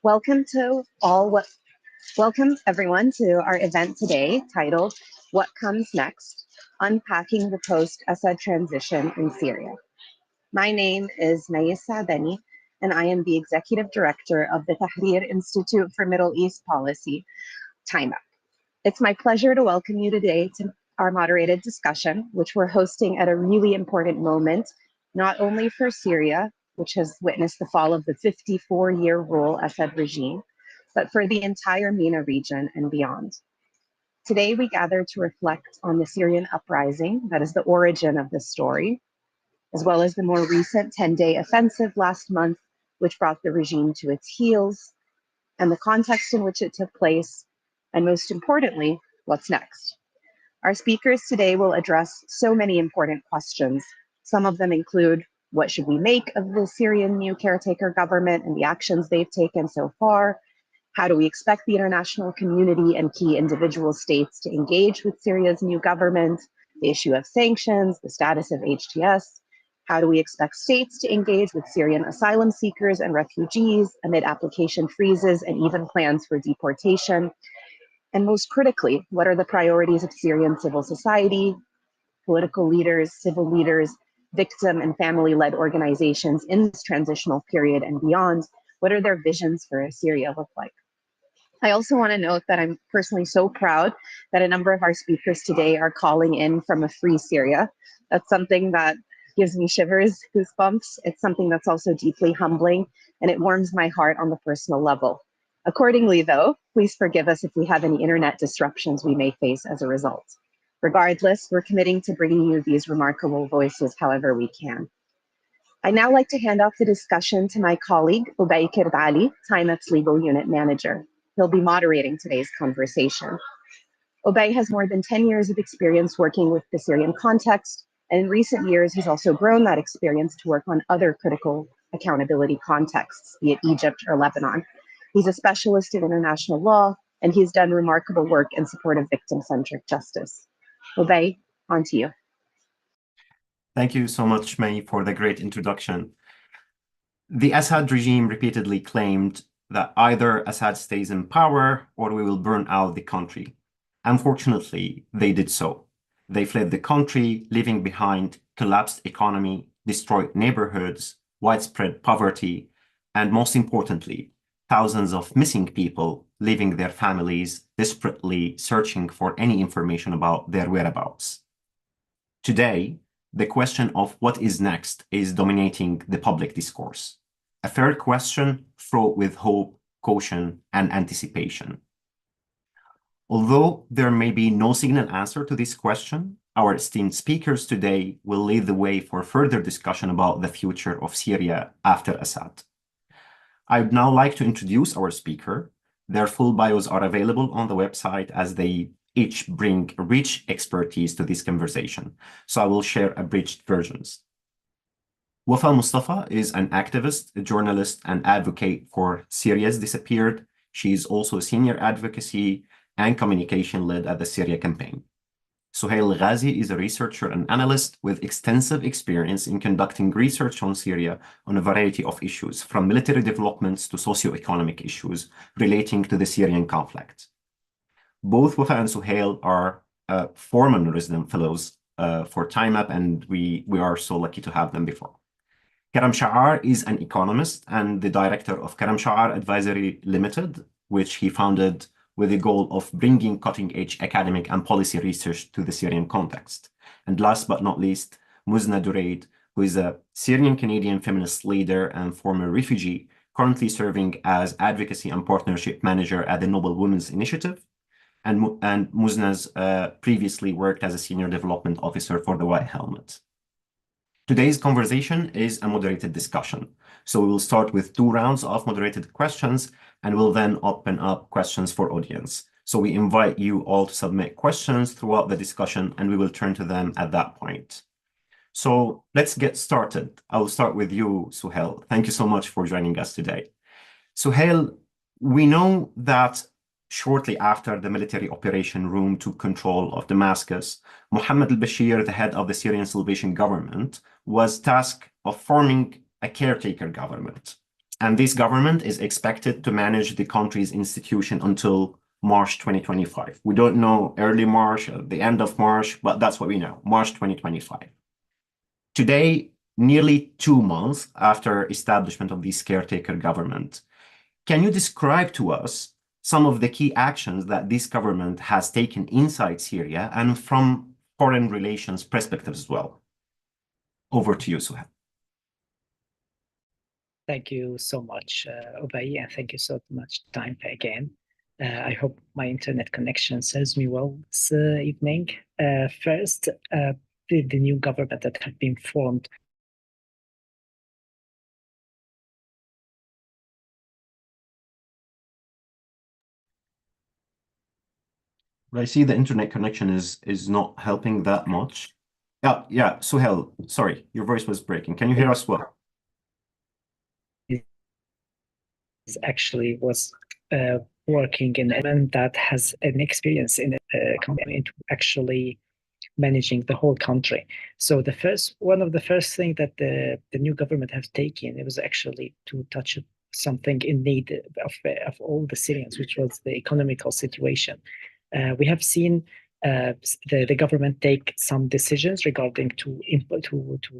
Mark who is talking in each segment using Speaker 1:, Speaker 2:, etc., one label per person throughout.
Speaker 1: Welcome to all what welcome everyone to our event today titled What Comes Next? Unpacking the Post-Assad Transition in Syria. My name is Maysa Beni, and I am the Executive Director of the Tahrir Institute for Middle East Policy, TIMEP. It's my pleasure to welcome you today to our moderated discussion, which we're hosting at a really important moment, not only for Syria, which has witnessed the fall of the 54-year rule Assad regime, but for the entire MENA region and beyond. Today, we gather to reflect on the Syrian uprising that is the origin of this story, as well as the more recent 10-day offensive last month, which brought the regime to its heels, and the context in which it took place, and most importantly, what's next. Our speakers today will address so many important questions. Some of them include, what should we make of the Syrian new caretaker government and the actions they've taken so far? How do we expect the international community and key individual states to engage with Syria's new government? The issue of sanctions, the status of HTS. How do we expect states to engage with Syrian asylum seekers and refugees amid application freezes and even plans for deportation? And most critically, what are the priorities of Syrian civil society, political leaders, civil leaders, victim and family-led organizations in this transitional period and beyond? What are their visions for Syria look like? I also want to note that I'm personally so proud that a number of our speakers today are calling in from a free Syria. That's something that gives me shivers, goosebumps. It's something that's also deeply humbling, and it warms my heart on the personal level. Accordingly, though, please forgive us if we have any internet disruptions we may face as a result. Regardless, we're committing to bringing you these remarkable voices however we can. I'd now like to hand off the discussion to my colleague, Ubay Kirdali, TIMEP's Legal Unit Manager. He'll be moderating today's conversation. Ubay has more than 10 years of experience working with the Syrian context, and in recent years, he's also grown that experience to work on other critical accountability contexts, be it Egypt or Lebanon. He's a specialist in international law, and he's done remarkable work in support of victim-centric justice. Ubay, on to you.
Speaker 2: Thank you so much, May, for the great introduction. The Assad regime repeatedly claimed that either Assad stays in power or we will burn out the country. Unfortunately, they did so. They fled the country, leaving behind collapsed economy, destroyed neighborhoods, widespread poverty, and most importantly, thousands of missing people leaving their families, desperately searching for any information about their whereabouts. Today, the question of what is next is dominating the public discourse. A fair question fraught with hope, caution, and anticipation. Although there may be no single answer to this question, our esteemed speakers today will lead the way for further discussion about the future of Syria after Assad. I'd now like to introduce our speaker. Their full bios are available on the website as they each bring rich expertise to this conversation, so I will share abridged versions. Wafa Mustafa is an activist, a journalist, and advocate for Syria's disappeared. She is also a senior advocacy and communication lead at the Syria campaign. Suhail Ghazi is a researcher and analyst with extensive experience in conducting research on Syria on a variety of issues, from military developments to socio-economic issues relating to the Syrian conflict. Both Wafa and Suhail are former resident fellows for TIMEP, and we are so lucky to have them before. Karam Sha'ar is an economist and the director of Karam Sha'ar Advisory Limited, which he founded with the goal of bringing cutting-edge academic and policy research to the Syrian context. And last but not least, Muzna Duraid, who is a Syrian-Canadian feminist leader and former refugee, currently serving as advocacy and partnership manager at the Noble Women's Initiative. And Muzna's previously worked as a senior development officer for the White Helmet. Today's conversation is a moderated discussion. So we will start with 2 rounds of moderated questions, and we'll then open up questions for audience. So we invite you all to submit questions throughout the discussion, and we will turn to them at that point. So let's get started. I will start with you, Suhail. Thank you so much for joining us today. Suhail, we know that shortly after the military operation Room took control of Damascus, Mohammed al-Bashir, the head of the Syrian Salvation Government, was tasked of forming a caretaker government. And this government is expected to manage the country's institution until March 2025. We don't know early March, the end of March, but that's what we know, March 2025. Today, nearly 2 months after establishment of this caretaker government, can you describe to us some of the key actions that this government has taken inside Syria and from foreign relations perspective as well? Over to you, Suhail.
Speaker 3: Thank you so much, Ubay, and thank you so much, Time again. I hope my internet connection serves me well this evening. First, the new government that had been formed.
Speaker 2: I see the internet connection is not helping that much. Yeah, Suhail, sorry, your voice was breaking. Can you hear us well?
Speaker 3: Actually was working in an element that has an experience in into actually managing the whole country. So one of the first things that the new government have taken, it was actually to touch something in need of all the Syrians, which was the economical situation. We have seen the government take some decisions regarding to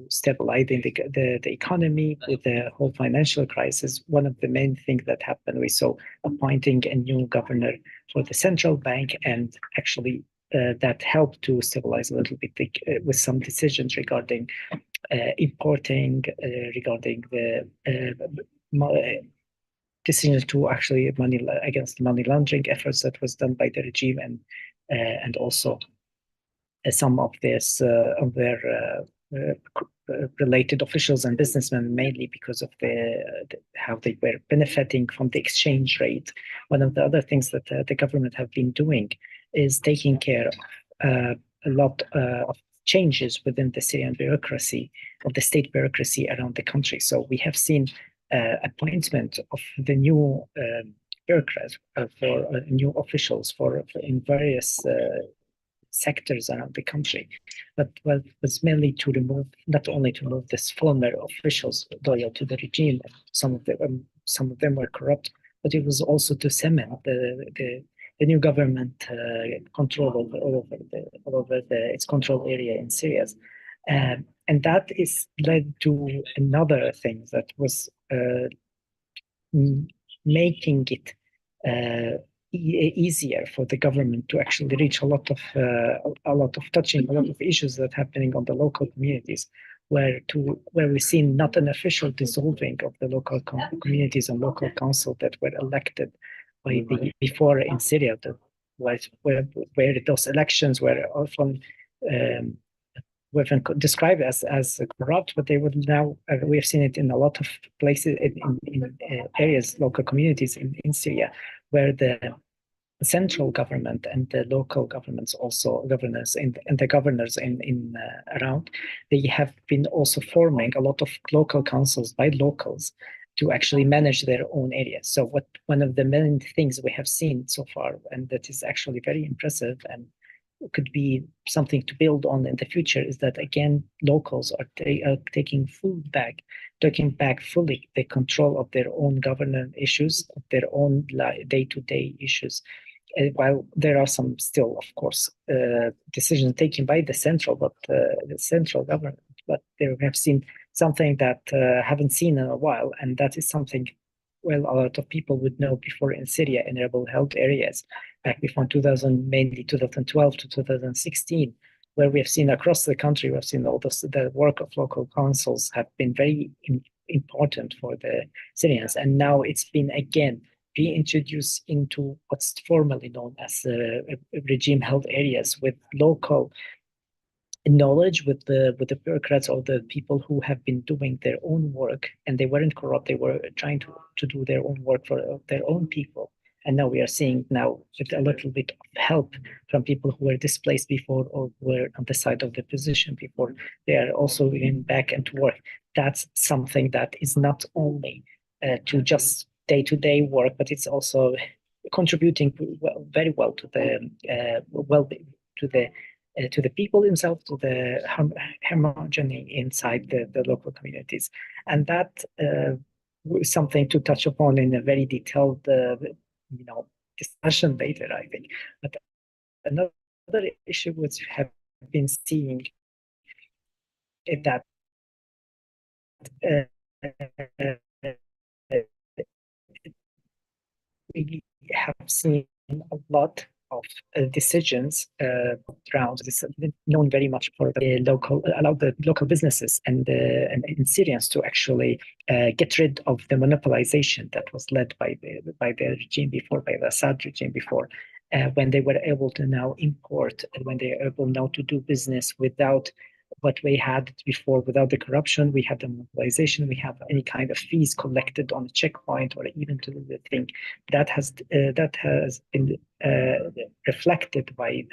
Speaker 3: stabilizing the economy with the whole financial crisis. One of the main things that happened, we saw appointing a new governor for the central bank, and actually that helped to stabilize a little bit with some decisions regarding importing, regarding the decision to actually against money laundering efforts that was done by the regime, and also some of this of their related officials and businessmen, mainly because of how they were benefiting from the exchange rate. One of the other things that the government have been doing is taking care of a lot of changes within the Syrian bureaucracy, of the state bureaucracy around the country. So we have seen appointment of the new bureaucrats for new officials for in various sectors around the country, but was mainly to remove, not only to remove this former officials loyal to the regime, some of them were corrupt, but it was also to cement the new government control all over its control area in Syria. And that is led to another thing that was making it easier for the government to actually reach a lot of issues that are happening on the local communities, where we've seen not an official dissolving of the local communities and local council that were elected by before in Syria, where those elections were often described as corrupt, but they would now, we have seen it in a lot of places, in areas, local communities in Syria, where the central government and the local governments, also governors and the governors in around, they have been also forming a lot of local councils by locals to actually manage their own areas. So one of the main things we have seen so far, and that is actually very impressive and could be something to build on in the future, is that again locals are taking back fully the control of their own governance issues, of their own day-to-day issues. While there are some still, of course, decisions taken by the central government, but they have seen something that haven't seen in a while, and that is something, well, a lot of people would know before in Syria, in rebel held areas, back before mainly 2012 to 2016, where we have seen across the country, we've seen all the work of local councils have been very important for the Syrians. And now it's been again reintroduced into what's formerly known as regime-held areas, with local knowledge, with the bureaucrats or the people who have been doing their own work, and they weren't corrupt. They were trying to do their own work for their own people. And now we are seeing with a little bit of help from people who were displaced before or were on the side of the position before, they are also getting back into work. That's something that is not only to just day-to-day work, but it's also contributing very well to the well-being, to the people themselves, to the harmony inside the local communities. And that something to touch upon in a very detailed, discussion later, I think. But another issue which have been seeing is that we have seen a lot of decisions around this, known very much for the local businesses and Syrians to actually get rid of the monopolization that was led by the regime before, by the Assad regime before, when they were able to now import, and when they are able now to do business without what we had before, without the corruption. We have the mobilization, we have any kind of fees collected on a checkpoint, or even to the thing that has been reflected by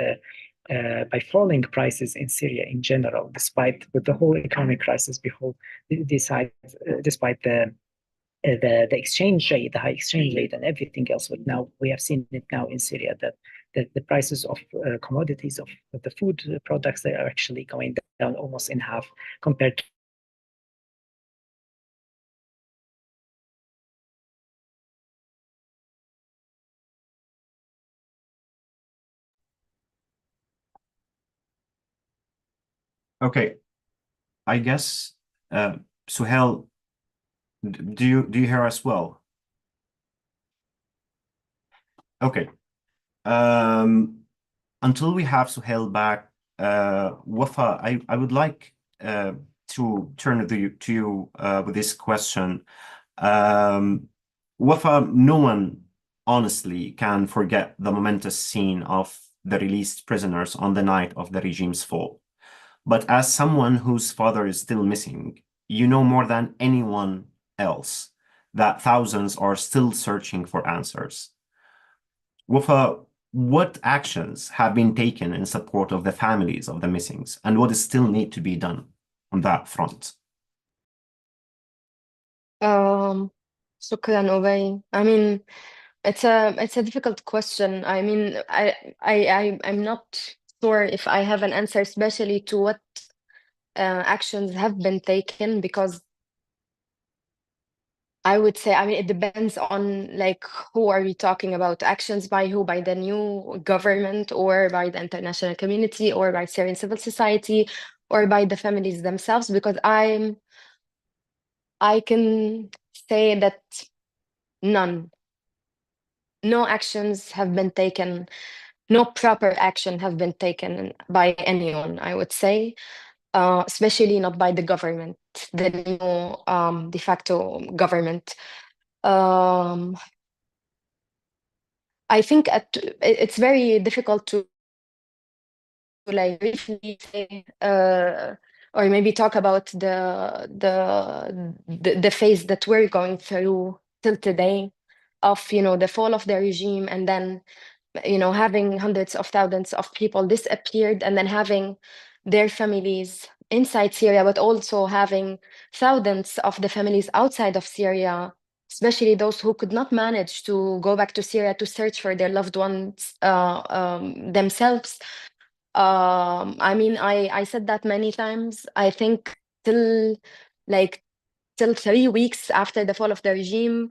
Speaker 3: falling prices in Syria in general, despite with the whole economic crisis, despite the exchange rate, the high exchange rate, and everything else. But now we have seen it now in Syria that the prices of commodities, of the food products, they are actually going down almost in half compared to
Speaker 2: Okay, I guess Suhail, do you hear us well? Okay. Until we have Suhail back, Wafa, I would like to turn to you with this question. Wafa, no one honestly can forget the momentous scene of the released prisoners on the night of the regime's fall. But as someone whose father is still missing, you know more than anyone else that thousands are still searching for answers. Wafa, what actions have been taken in support of the families of the missings, and what is still need to be done on that front?
Speaker 4: شكرا أبي. I mean, it's a difficult question. I mean, I'm not sure if I have an answer, especially to what actions have been taken, because I would say, I mean, it depends on like who are we talking about? Actions by who? By the new government, or by the international community, or by Syrian civil society, or by the families themselves? Because I can say that no actions have been taken, no proper action have been taken by anyone, I would say, especially not by the government, the new de facto government. I think it's very difficult to like briefly say, or maybe talk about the phase that we're going through till today, of the fall of the regime, and then having hundreds of thousands of people disappeared, and then having their families inside Syria, but also having thousands of the families outside of Syria, especially those who could not manage to go back to Syria to search for their loved ones themselves. I mean, I said that many times. I think till 3 weeks after the fall of the regime,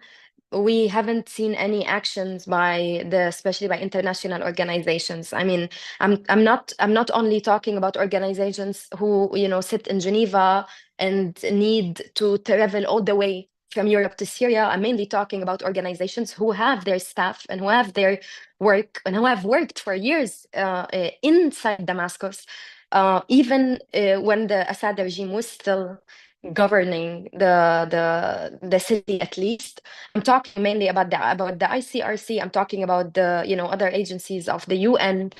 Speaker 4: we haven't seen any actions especially by international organizations. I mean, I'm not only talking about organizations who sit in Geneva and need to travel all the way from Europe to Syria. I'm mainly talking about organizations who have their staff and who have their work and who have worked for years inside Damascus, even when the Assad regime was still governing the city, at least. I'm talking mainly about the ICRC. I'm talking about the other agencies of the UN,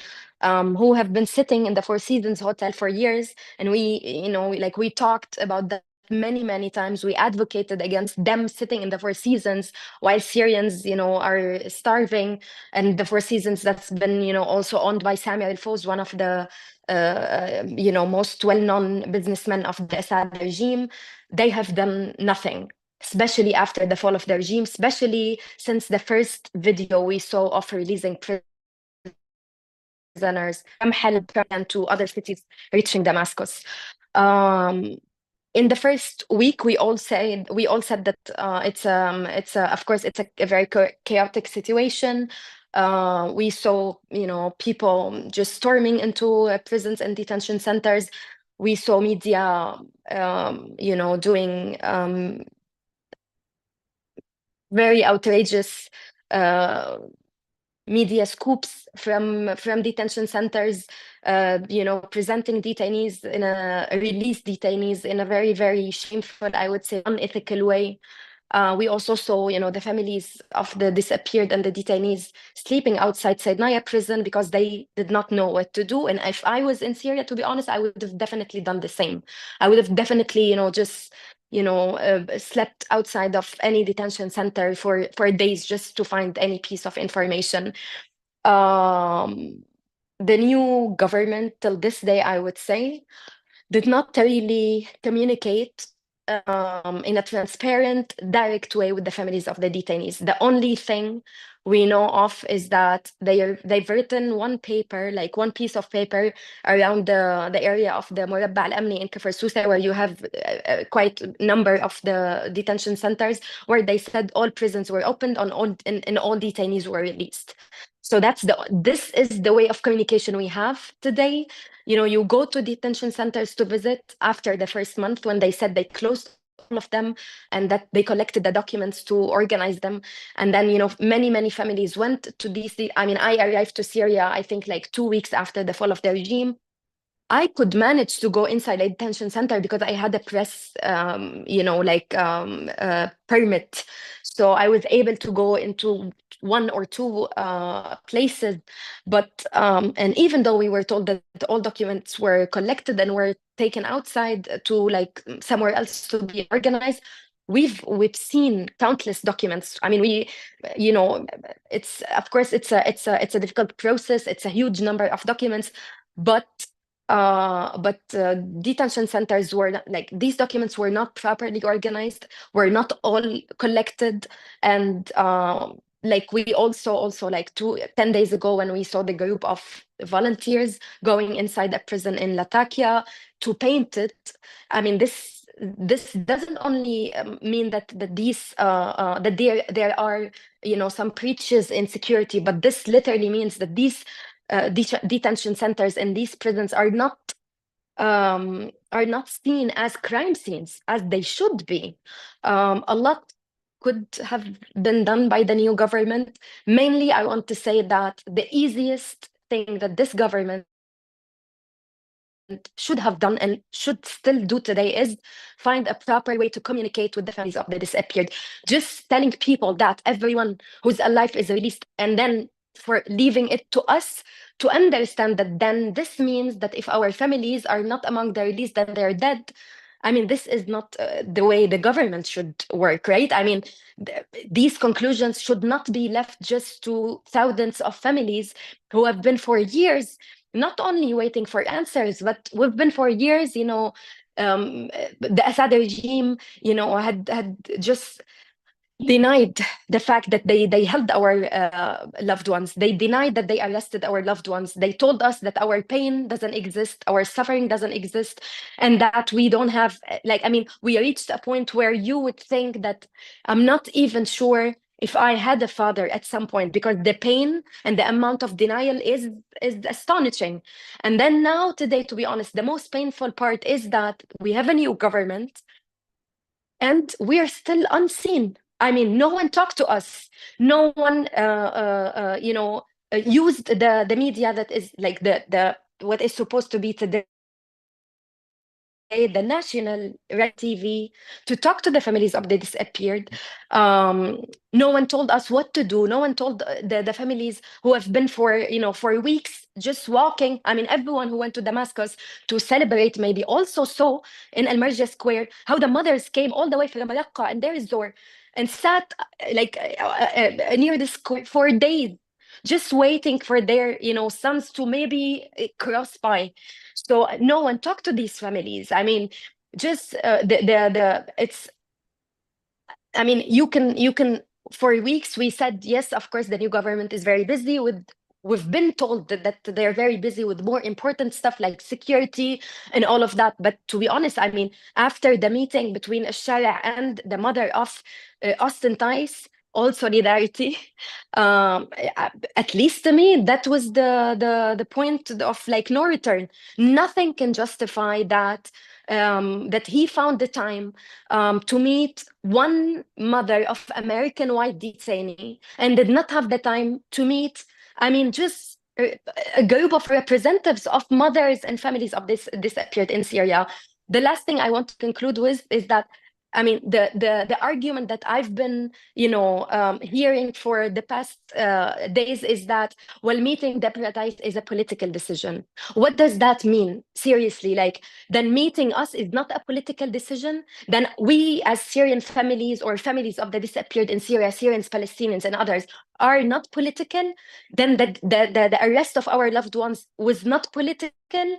Speaker 4: who have been sitting in the Four Seasons Hotel for years, and we talked about that many times. We advocated against them sitting in the Four Seasons while Syrians are starving, and the Four Seasons that's been also owned by Sami al-Fawz, one of the most well-known businessmen of the Assad regime. They have done nothing, especially after the fall of the regime, especially since the first video we saw of releasing prisoners from Halab and to other cities reaching Damascus. in the first week, we all said that of course it's a very chaotic situation. We saw, people just storming into prisons and detention centers. We saw media, doing very outrageous media scoops from detention centers, presenting detainees released detainees in a very, very shameful, I would say, unethical way. We also saw, the families of the disappeared and the detainees sleeping outside Saidnaya prison because they did not know what to do. And if I was in Syria, to be honest, I would have definitely done the same. I would have definitely, just slept outside of any detention center for days just to find any piece of information. The new government, till this day, I would say, did not really communicate in a transparent, direct way with the families of the detainees. The only thing we know of is that they've written one paper, like one piece of paper around the area of the Murabba al-Amni in Kafr Sousa, where you have quite a number of the detention centers, where they said all prisons were opened and all detainees were released. So this is the way of communication we have today. You go to detention centers to visit after the first month when they said they closed all of them and that they collected the documents to organize them. And then, many, many families went to DC. I mean, I arrived to Syria, I think like 2 weeks after the fall of the regime. I could manage to go inside a detention center because I had a press, permit. So I was able to go into 1 or 2 places. But, and even though we were told that all documents were collected and were taken outside to like somewhere else to be organized, we've seen countless documents. I mean, it's, of course, it's a difficult process. It's a huge number of documents, but detention centers were like, these documents were not properly organized, were not all collected. And like we also like 10 days ago, when we saw the group of volunteers going inside a prison in Latakia to paint it, I mean, this doesn't only mean that these that there are some breaches in security, but this literally means that these detention centers and these prisons are not seen as crime scenes as they should be. A lot could have been done by the new government. Mainly, I want to say that the easiest thing that this government should have done and should still do today is find a proper way to communicate with the families of the disappeared. Just telling people that everyone who's alive is released, and then for leaving it to us to understand that then this means that if our families are not among the released, then they're dead. I mean, this is not the way the government should work, right? I mean, these conclusions should not be left just to thousands of families who have been for years not only waiting for answers, but we've been for years, the Assad regime, had just denied the fact that they held our loved ones. They denied that they arrested our loved ones. They told us that our pain doesn't exist, our suffering doesn't exist, and that we don't have, we reached a point where you would think that I'm not even sure if I had a father at some point, because the pain and the amount of denial is astonishing. And then now today, to be honest, the most painful part is that we have a new government and we are still unseen. I mean, no one talked to us. No one, used the media that is like the what is supposed to be today the national red TV to talk to the families of the disappeared. No one told us what to do. No one told the families who have been for weeks just walking. I mean, everyone who went to Damascus to celebrate maybe also saw in Al Marja Square how the mothers came all the way from Malaqqa and Deir ez-Zor and sat near the square for days, just waiting for their sons to maybe cross by. So no one talked to these families. I mean, just it's, I mean, you can for weeks we said, yes, of course the new government is very busy with we've been told that they're very busy with more important stuff like security and all of that. But to be honest, I mean, after the meeting between Shara and the mother of Austin Tice, all solidarity, at least to me, that was the point of like no return. Nothing can justify that that he found the time to meet one mother of American white detainee and did not have the time to meet, I mean, just a group of representatives of mothers and families of this disappeared in Syria. The last thing I want to conclude with is that, I mean, the argument that I've been, hearing for the past days is that, well, meeting the paradise is a political decision. What does that mean? Seriously, like, then meeting us is not a political decision? Then we, as Syrian families or families of the disappeared in Syria, Syrians, Palestinians, and others, are not political? Then the arrest of our loved ones was not political?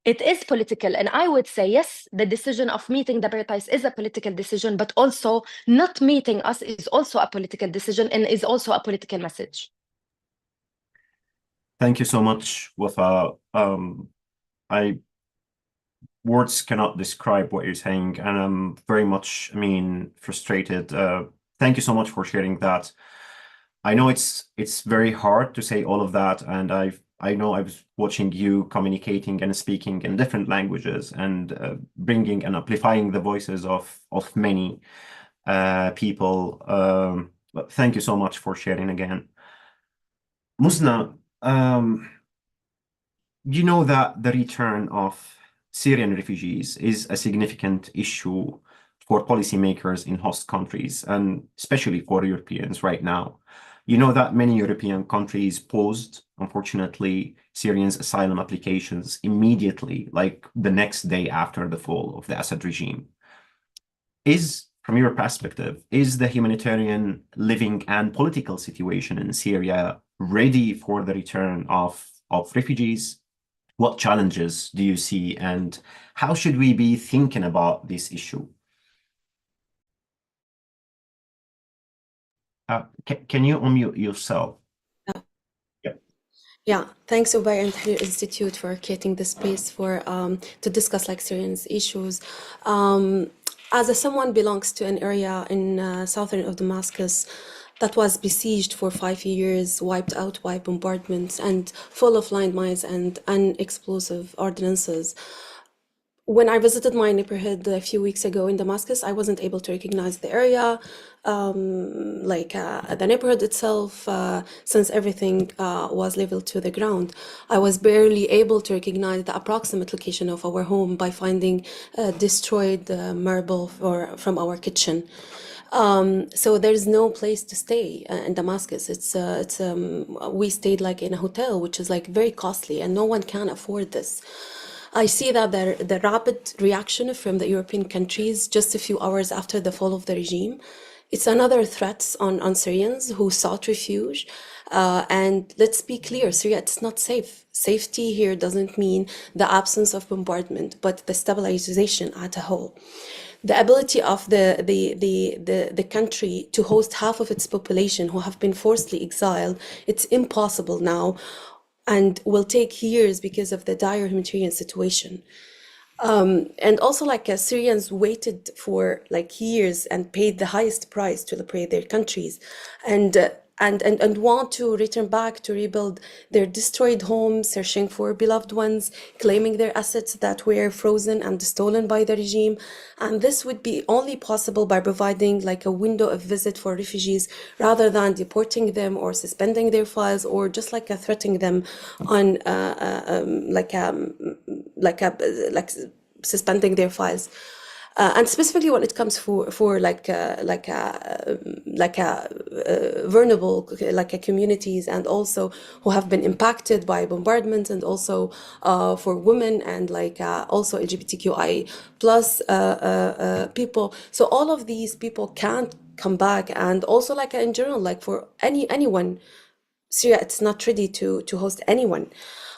Speaker 4: It is political. And I would say, yes, the decision of meeting the paradise is a political decision, but also not meeting us is also a political decision and is also a political message.
Speaker 2: Thank you so much, Wafa. Words cannot describe what you're saying, and I'm very much, frustrated. Thank you so much for sharing that. I know it's very hard to say all of that, and I know I was watching you communicating and speaking in different languages and bringing and amplifying the voices of many people. But thank you so much for sharing again. Musna, you know that the return of Syrian refugees is a significant issue for policymakers in host countries, and especially for Europeans right now. You know that many European countries paused, unfortunately, Syrians' asylum applications immediately, like the next day after the fall of the Assad regime. From your perspective, is the humanitarian, living, and political situation in Syria ready for the return of refugees? What challenges do you see, and how should we be thinking about this issue? Can you unmute yourself?
Speaker 5: Yeah, thanks Ubair and Tahrir Institute for creating this space for to discuss like Syrians issues. As someone belongs to an area in southern of Damascus that was besieged for 5 years, wiped out by bombardments and full of landmines and unexplosive ordinances. When I visited my neighborhood a few weeks ago in Damascus, I wasn't able to recognize the area, the neighborhood itself, since everything was leveled to the ground. I was barely able to recognize the approximate location of our home by finding destroyed marble from our kitchen. So there's no place to stay in Damascus. We stayed like in a hotel, which is like very costly, and no one can afford this. I see that the rapid reaction from the European countries just a few hours after the fall of the regime, it's another threat on Syrians who sought refuge. And let's be clear, Syria, it's not safe. Safety here doesn't mean the absence of bombardment, but the stabilization as a whole. The ability of the country to host half of its population who have been forcibly exiled, it's impossible now, and will take years because of the dire humanitarian situation. And also Syrians waited for like years and paid the highest price to liberate their countries, and want to return back to rebuild their destroyed homes, searching for beloved ones, claiming their assets that were frozen and stolen by the regime. And this would be only possible by providing like a window of visit for refugees rather than deporting them or suspending their files or just like threatening them on suspending their files. And specifically when it comes for vulnerable communities, and also who have been impacted by bombardment, and also for women and also LGBTQI plus people. So all of these people can't come back, and also in general, for anyone, Syria, it's not ready to host anyone.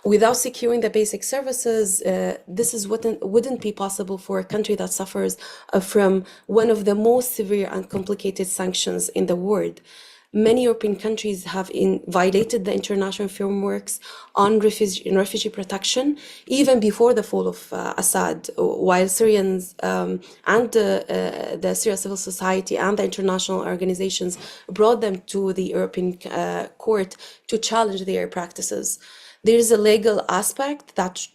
Speaker 5: Without securing the basic services, this wouldn't be possible for a country that suffers from one of the most severe and complicated sanctions in the world. many European countries have violated the international frameworks on refugee protection even before the fall of Assad, while Syrians and the Syria civil society and the international organizations brought them to the European Court to challenge their practices. There is a legal aspect that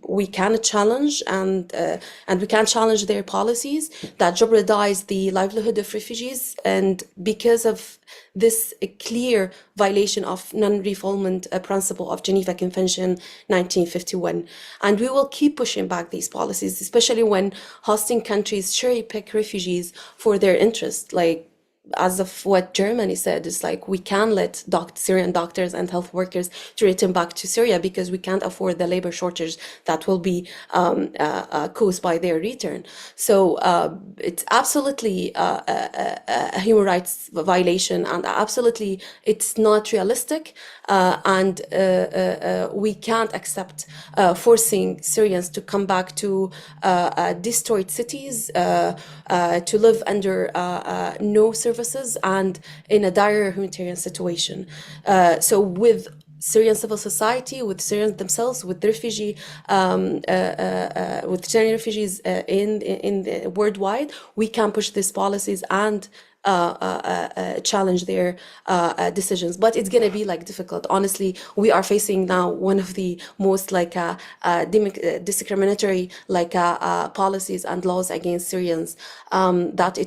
Speaker 5: we can challenge, and we can challenge their policies that jeopardize the livelihood of refugees, and because of this clear violation of non-refoulement principle of Geneva Convention 1951. And we will keep pushing back these policies, especially when hosting countries cherry-pick refugees for their interest, like as of what Germany said, it's like we can let Syrian doctors and health workers to return back to Syria because we can't afford the labor shortage that will be caused by their return. So it's absolutely a human rights violation, and absolutely it's not realistic, and we can't accept forcing Syrians to come back to destroyed cities, to live under no services and in a dire humanitarian situation. So with Syrian civil society, with Syrians themselves, with the with Syrian refugees in worldwide, we can push these policies and challenge their decisions, but it's gonna be like difficult. Honestly, we are facing now one of the most like discriminatory like policies and laws against Syrians that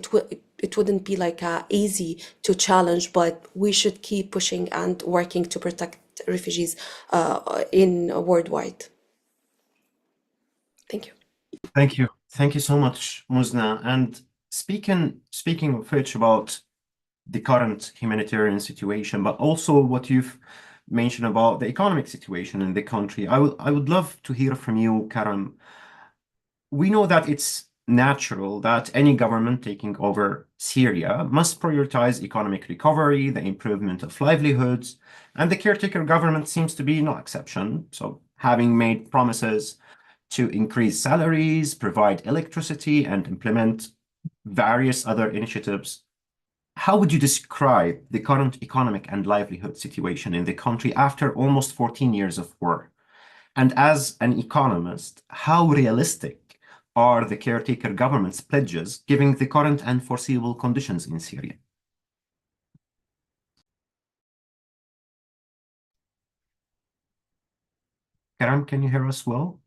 Speaker 5: it wouldn't be like easy to challenge, but we should keep pushing and working to protect refugees in worldwide. Thank you.
Speaker 2: Thank you. Thank you so much, Muzna. And speaking of which, about the current humanitarian situation, but also what you've mentioned about the economic situation in the country, I would love to hear from you, Karam. We know that it's natural that any government taking over Syria must prioritize economic recovery, the improvement of livelihoods, and the caretaker government seems to be no exception. So having made promises to increase salaries, provide electricity, and implement various other initiatives, how would you describe the current economic and livelihood situation in the country after almost 14 years of war? And as an economist, how realistic are the caretaker government's pledges given the current and foreseeable conditions in Syria? Karam, can you hear us well?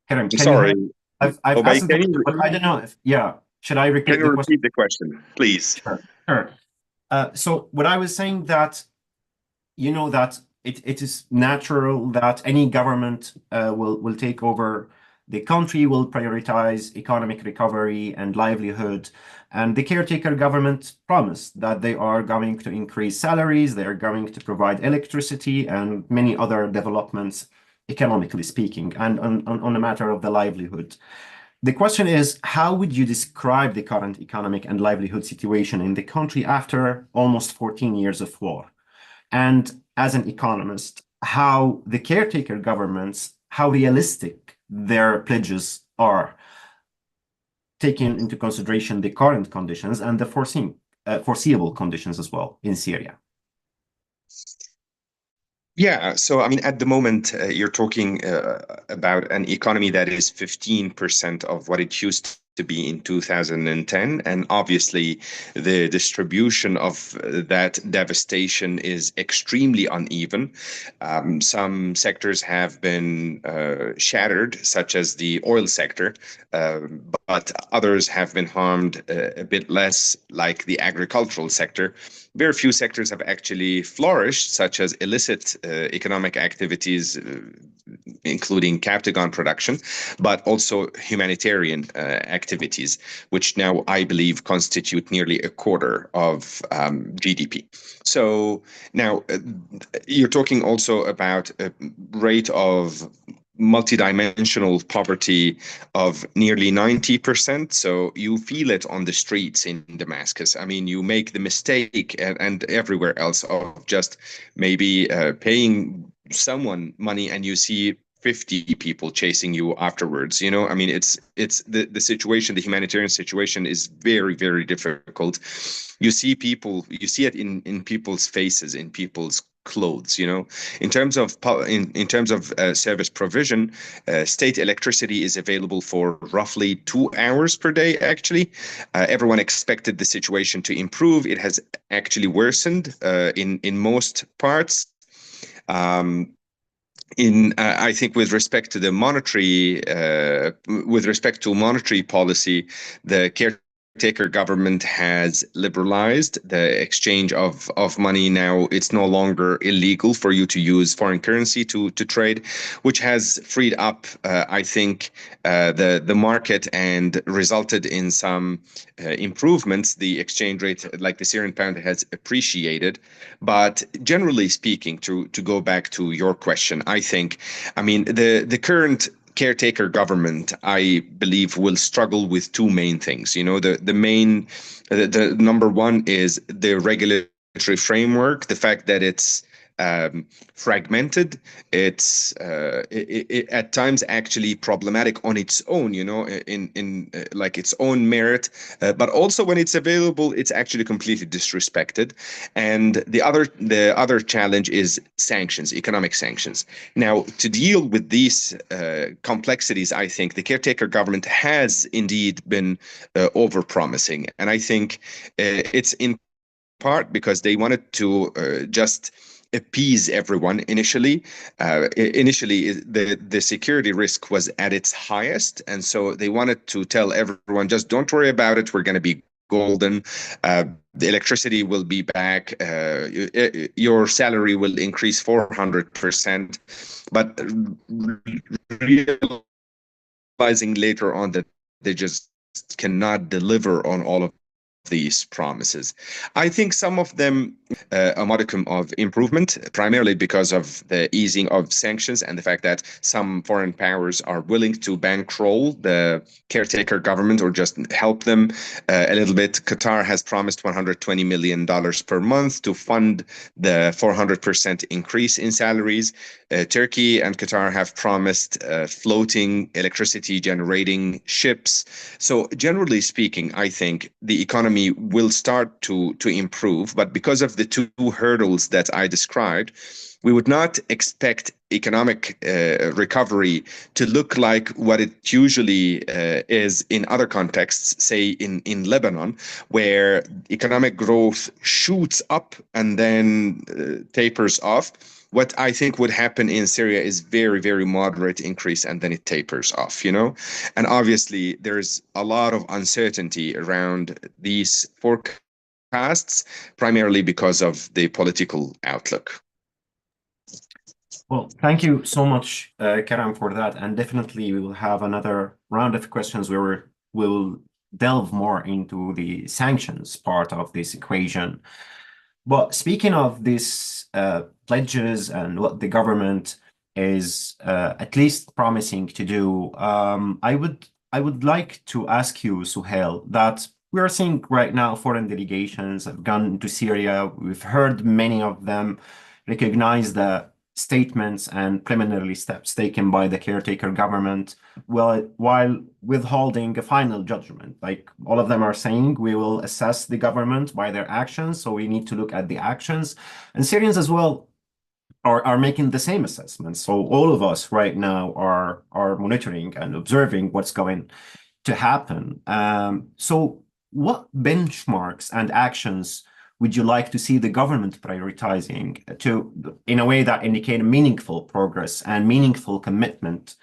Speaker 2: Karam, can
Speaker 6: Sorry.
Speaker 2: you hear? I've
Speaker 6: Obey,
Speaker 2: asked the question, but I don't know if, should I repeat
Speaker 6: can you
Speaker 2: the question?
Speaker 6: repeat the question, please?
Speaker 2: Sure. So what I was saying that, you know, that it is natural that any government will take over the country, will prioritize economic recovery and livelihood. And the caretaker government promised that they are going to increase salaries, they are going to provide electricity and many other developments, economically speaking, and on the matter of the livelihood. The question is, how would you describe the current economic and livelihood situation in the country after almost 14 years of war? And as an economist, how the caretaker governments, how realistic their pledges are, taking into consideration the current conditions and the foreseeable conditions as well in Syria?
Speaker 6: Yeah, so I mean, at the moment, you're talking about an economy that is 15% of what it used to be in 2010, and obviously the distribution of that devastation is extremely uneven. Some sectors have been shattered, such as the oil sector, but others have been harmed a bit less, like the agricultural sector. Very few sectors have actually flourished, such as illicit economic activities, including captagon production, but also humanitarian activities, which now I believe constitute nearly a quarter of GDP. So now you're talking also about a rate of multidimensional poverty of nearly 90%. So you feel it on the streets in Damascus. I mean, you make the mistake and everywhere else of just maybe paying someone money and you see 50 people chasing you afterwards. You know, I mean, it's the situation, the humanitarian situation is very, very difficult. You see it in people's faces, in people's clothes. You know, in terms of service provision, state electricity is available for roughly 2 hours per day. Actually, everyone expected the situation to improve. It has actually worsened in most parts. I think with respect to monetary policy, the caretaker government has liberalized the exchange of money. Now it's no longer illegal for you to use foreign currency to trade, which has freed up, I think, the market and resulted in some improvements. The exchange rate, like the Syrian pound, has appreciated. But generally speaking, to go back to your question, I mean, the current caretaker government, I believe, will struggle with two main things. You know, the number one is the regulatory framework, the fact that it's fragmented. It's at times actually problematic on its own, you know, in like its own merit, but also when it's available, it's actually completely disrespected. And the other challenge is sanctions, economic sanctions. Now, to deal with these complexities, I think the caretaker government has indeed been over-promising, and I think it's in part because they wanted to just appease everyone initially. Initially, the security risk was at its highest, and so they wanted to tell everyone, just don't worry about it, we're going to be golden. The electricity will be back. Your salary will increase 400%. But realizing later on that they just cannot deliver on all of these promises. I think some of them a modicum of improvement, primarily because of the easing of sanctions and the fact that some foreign powers are willing to bankroll the caretaker government or just help them a little bit. Qatar has promised $120 million per month to fund the 400% increase in salaries. Turkey and Qatar have promised floating electricity generating ships. So generally speaking, I think the economy will start to improve, but because of the two hurdles that I described, we would not expect economic recovery to look like what it usually is in other contexts, say in Lebanon, where economic growth shoots up and then tapers off. What I think would happen in Syria is very, very moderate increase, and then it tapers off, you know? And obviously, there's a lot of uncertainty around these forecasts, primarily because of the political outlook.
Speaker 2: Well, thank you so much, Karam, for that. And definitely we will have another round of questions where we'll delve more into the sanctions part of this equation. But speaking of these pledges and what the government is at least promising to do, I would like to ask you, Suhail, that we are seeing right now foreign delegations have gone to Syria. We've heard many of them recognize the statements and preliminary steps taken by the caretaker government, while withholding a final judgment. Like all of them are saying, we will assess the government by their actions, so we need to look at the actions. And Syrians as well are making the same assessments. So all of us right now are monitoring and observing what's going to happen. So what benchmarks and actions would you like to see the government prioritizing in a way that indicate meaningful progress and meaningful commitment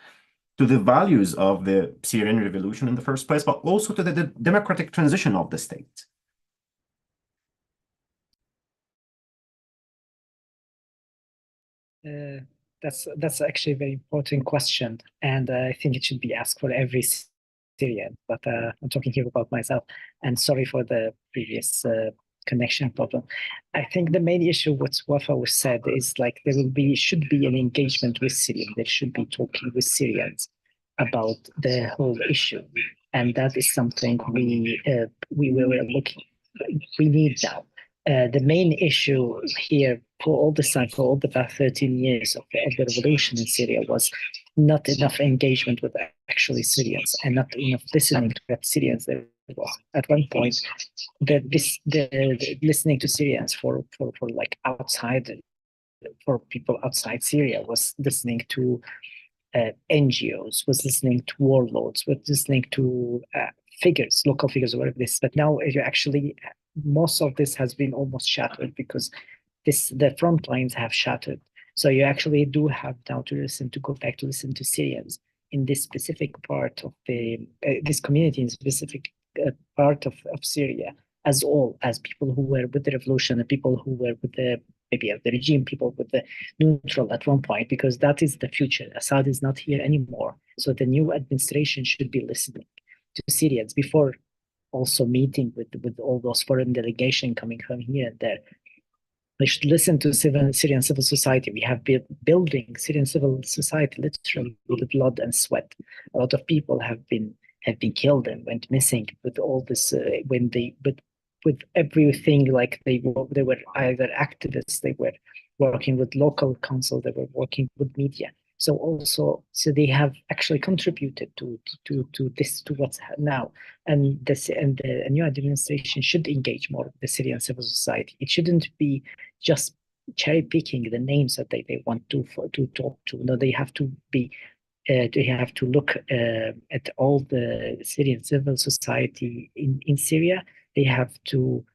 Speaker 2: to the values of the Syrian revolution in the first place, but also to the democratic transition of the state?
Speaker 3: That's actually a very important question, and I think it should be asked for every Syrian. But I'm talking here about myself, and sorry for the previous connection problem. I think the main issue, what Wafa was said, is like there should be an engagement with Syrians. There should be talking with Syrians about the whole issue, and that is something we were looking. We need now. The main issue here for all the past 13 years of the revolution in Syria was not enough engagement with actually Syrians, and not enough listening to what Syrians there was. At one point, the listening to Syrians for like outside, for people outside Syria, was listening to NGOs, was listening to warlords, was listening to figures, local figures, or whatever this. But now you actually, most of this has been almost shattered, because the front lines have shattered. So you actually do have now to go back to listen to Syrians in this specific part of this community, in specific part of Syria, as people who were with the revolution, and people who were with the regime, people with the neutral at one point, because that is the future. Assad is not here anymore. So the new administration should be listening to Syrians before also meeting with all those foreign delegation coming from here and there. They should listen to Syrian civil society. We have been building Syrian civil society literally with blood and sweat. A lot of people have been killed and went missing with all this with everything. Like they were either activists, they were working with local council, they were working with media. So they have actually contributed to this, to what's now. And the new administration should engage more with the Syrian civil society. It shouldn't be just cherry picking the names that they want to talk to. No, they have to be. They have to look at all the Syrian civil society in Syria. They have to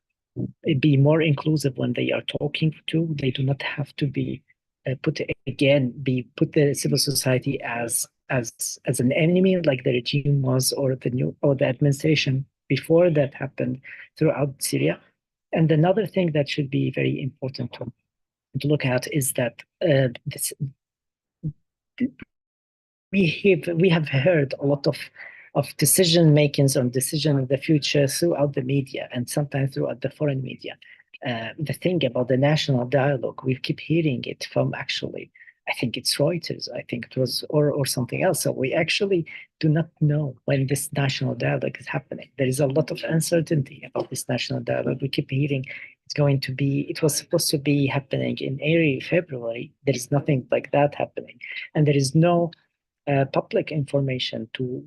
Speaker 3: be more inclusive when they are talking to. They do not have to be put the civil society as an enemy, like the regime was, or the administration before that happened throughout Syria. And another thing that should be very important to look at is that we have heard a lot of decision makings on decision of the future throughout the media, and sometimes throughout the foreign media. The thing about the national dialogue, we keep hearing it from, actually, I think it's Reuters, I think it was, or something else. So we actually do not know when this national dialogue is happening. There is a lot of uncertainty about this national dialogue. We keep hearing it was supposed to be happening in early February. There is nothing like that happening. And there is no public information to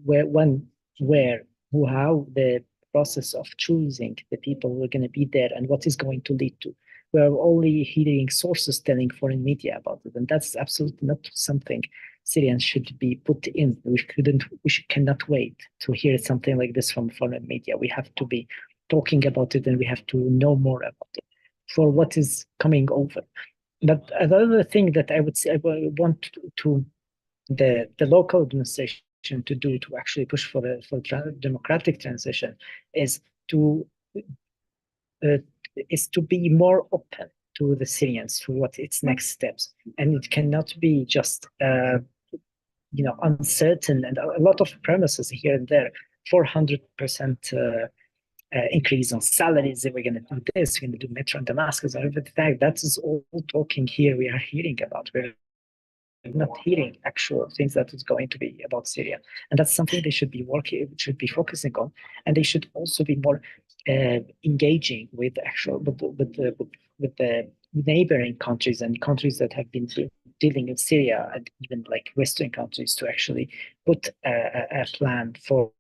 Speaker 3: how the process of choosing the people who are going to be there and what is going to lead to. We're only hearing sources telling foreign media about it, and that's absolutely not something Syrians should be put in. We cannot wait to hear something like this from foreign media. We have to be talking about it, and we have to know more about it for what is coming over. But another thing that I would say, I want to the local administration to do to actually push for democratic transition is to be more open to the Syrians, to what its next steps, and it cannot be just uncertain and a lot of promises here and there. 400% increase on salaries. We're going to do this. We're going to do metro in Damascus. That is all talking here. We are hearing about. We're not hearing actual things that is going to be about Syria, and that's something they should be focusing on, and they should also be more engaging with the neighboring countries and countries that have been dealing with Syria, and even like Western countries, to actually put a plan for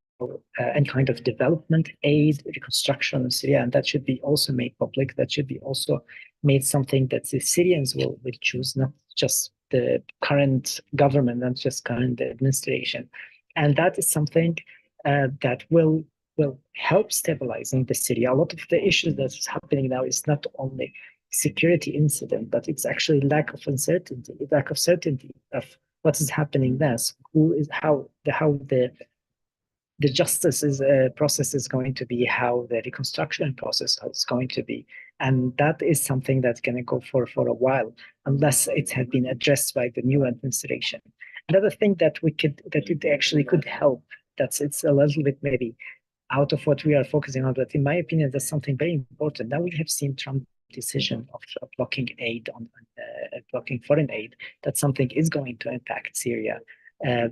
Speaker 3: any kind of development aid, reconstruction of Syria, and that should be also made public. That should be also made something that the Syrians will choose, not just the current government, not just current administration. And that is something that will help stabilizing the Syria. A lot of the issues that's happening now is not only security incident, but it's actually lack of certainty of what is happening next, how the justice process is going to be, how the reconstruction process is going to be. And that is something that's going to go for a while, unless it had been addressed by the new administration. Another thing that it actually could help, it's a little bit maybe out of what we are focusing on, but in my opinion, that's something very important. Now we have seen Trump's decision of blocking aid, blocking foreign aid. That something is going to impact Syria. A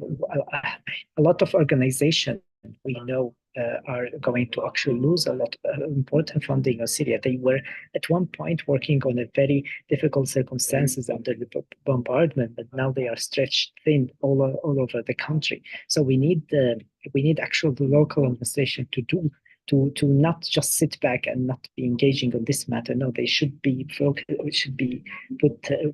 Speaker 3: lot of organizations we know are going to actually lose a lot of important funding of Syria. They were at one point working on a very difficult circumstances under the bombardment, but now they are stretched thin all over the country. So we need actual the local administration to not just sit back and not be engaging on this matter. No, they should be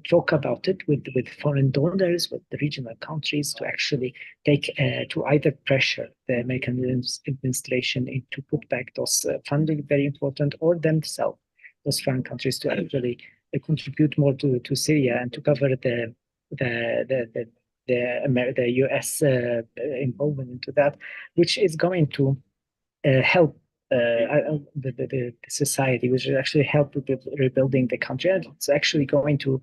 Speaker 3: talk about it with foreign donors, with the regional countries to actually take to either pressure the American administration into put back those funding, very important, or themselves, those foreign countries, to actually contribute more to Syria and to cover the U.S. involvement into that, which is going to help the society, which will actually help rebuilding the country. And it's actually going to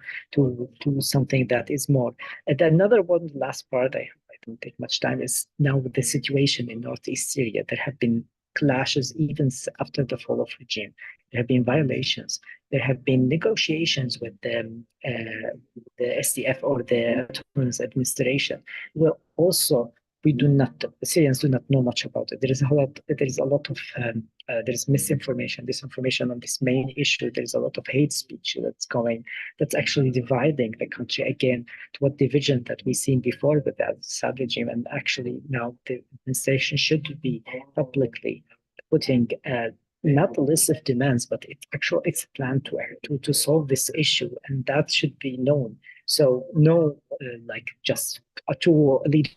Speaker 3: something that is more. And another one, last part, I don't take much time, is now with the situation in northeast Syria. There have been clashes even after the fall of regime. There have been violations. There have been negotiations with the SDF or the autonomous administration. Well, also, Syrians do not know much about it. There is a lot of there's misinformation, disinformation on this main issue. There's a lot of hate speech that's actually dividing the country again to what division that we've seen before with the Assad regime. And actually now the administration should be publicly putting not a list of demands, but it's a plan to solve this issue, and that should be known. So no, like just two leaders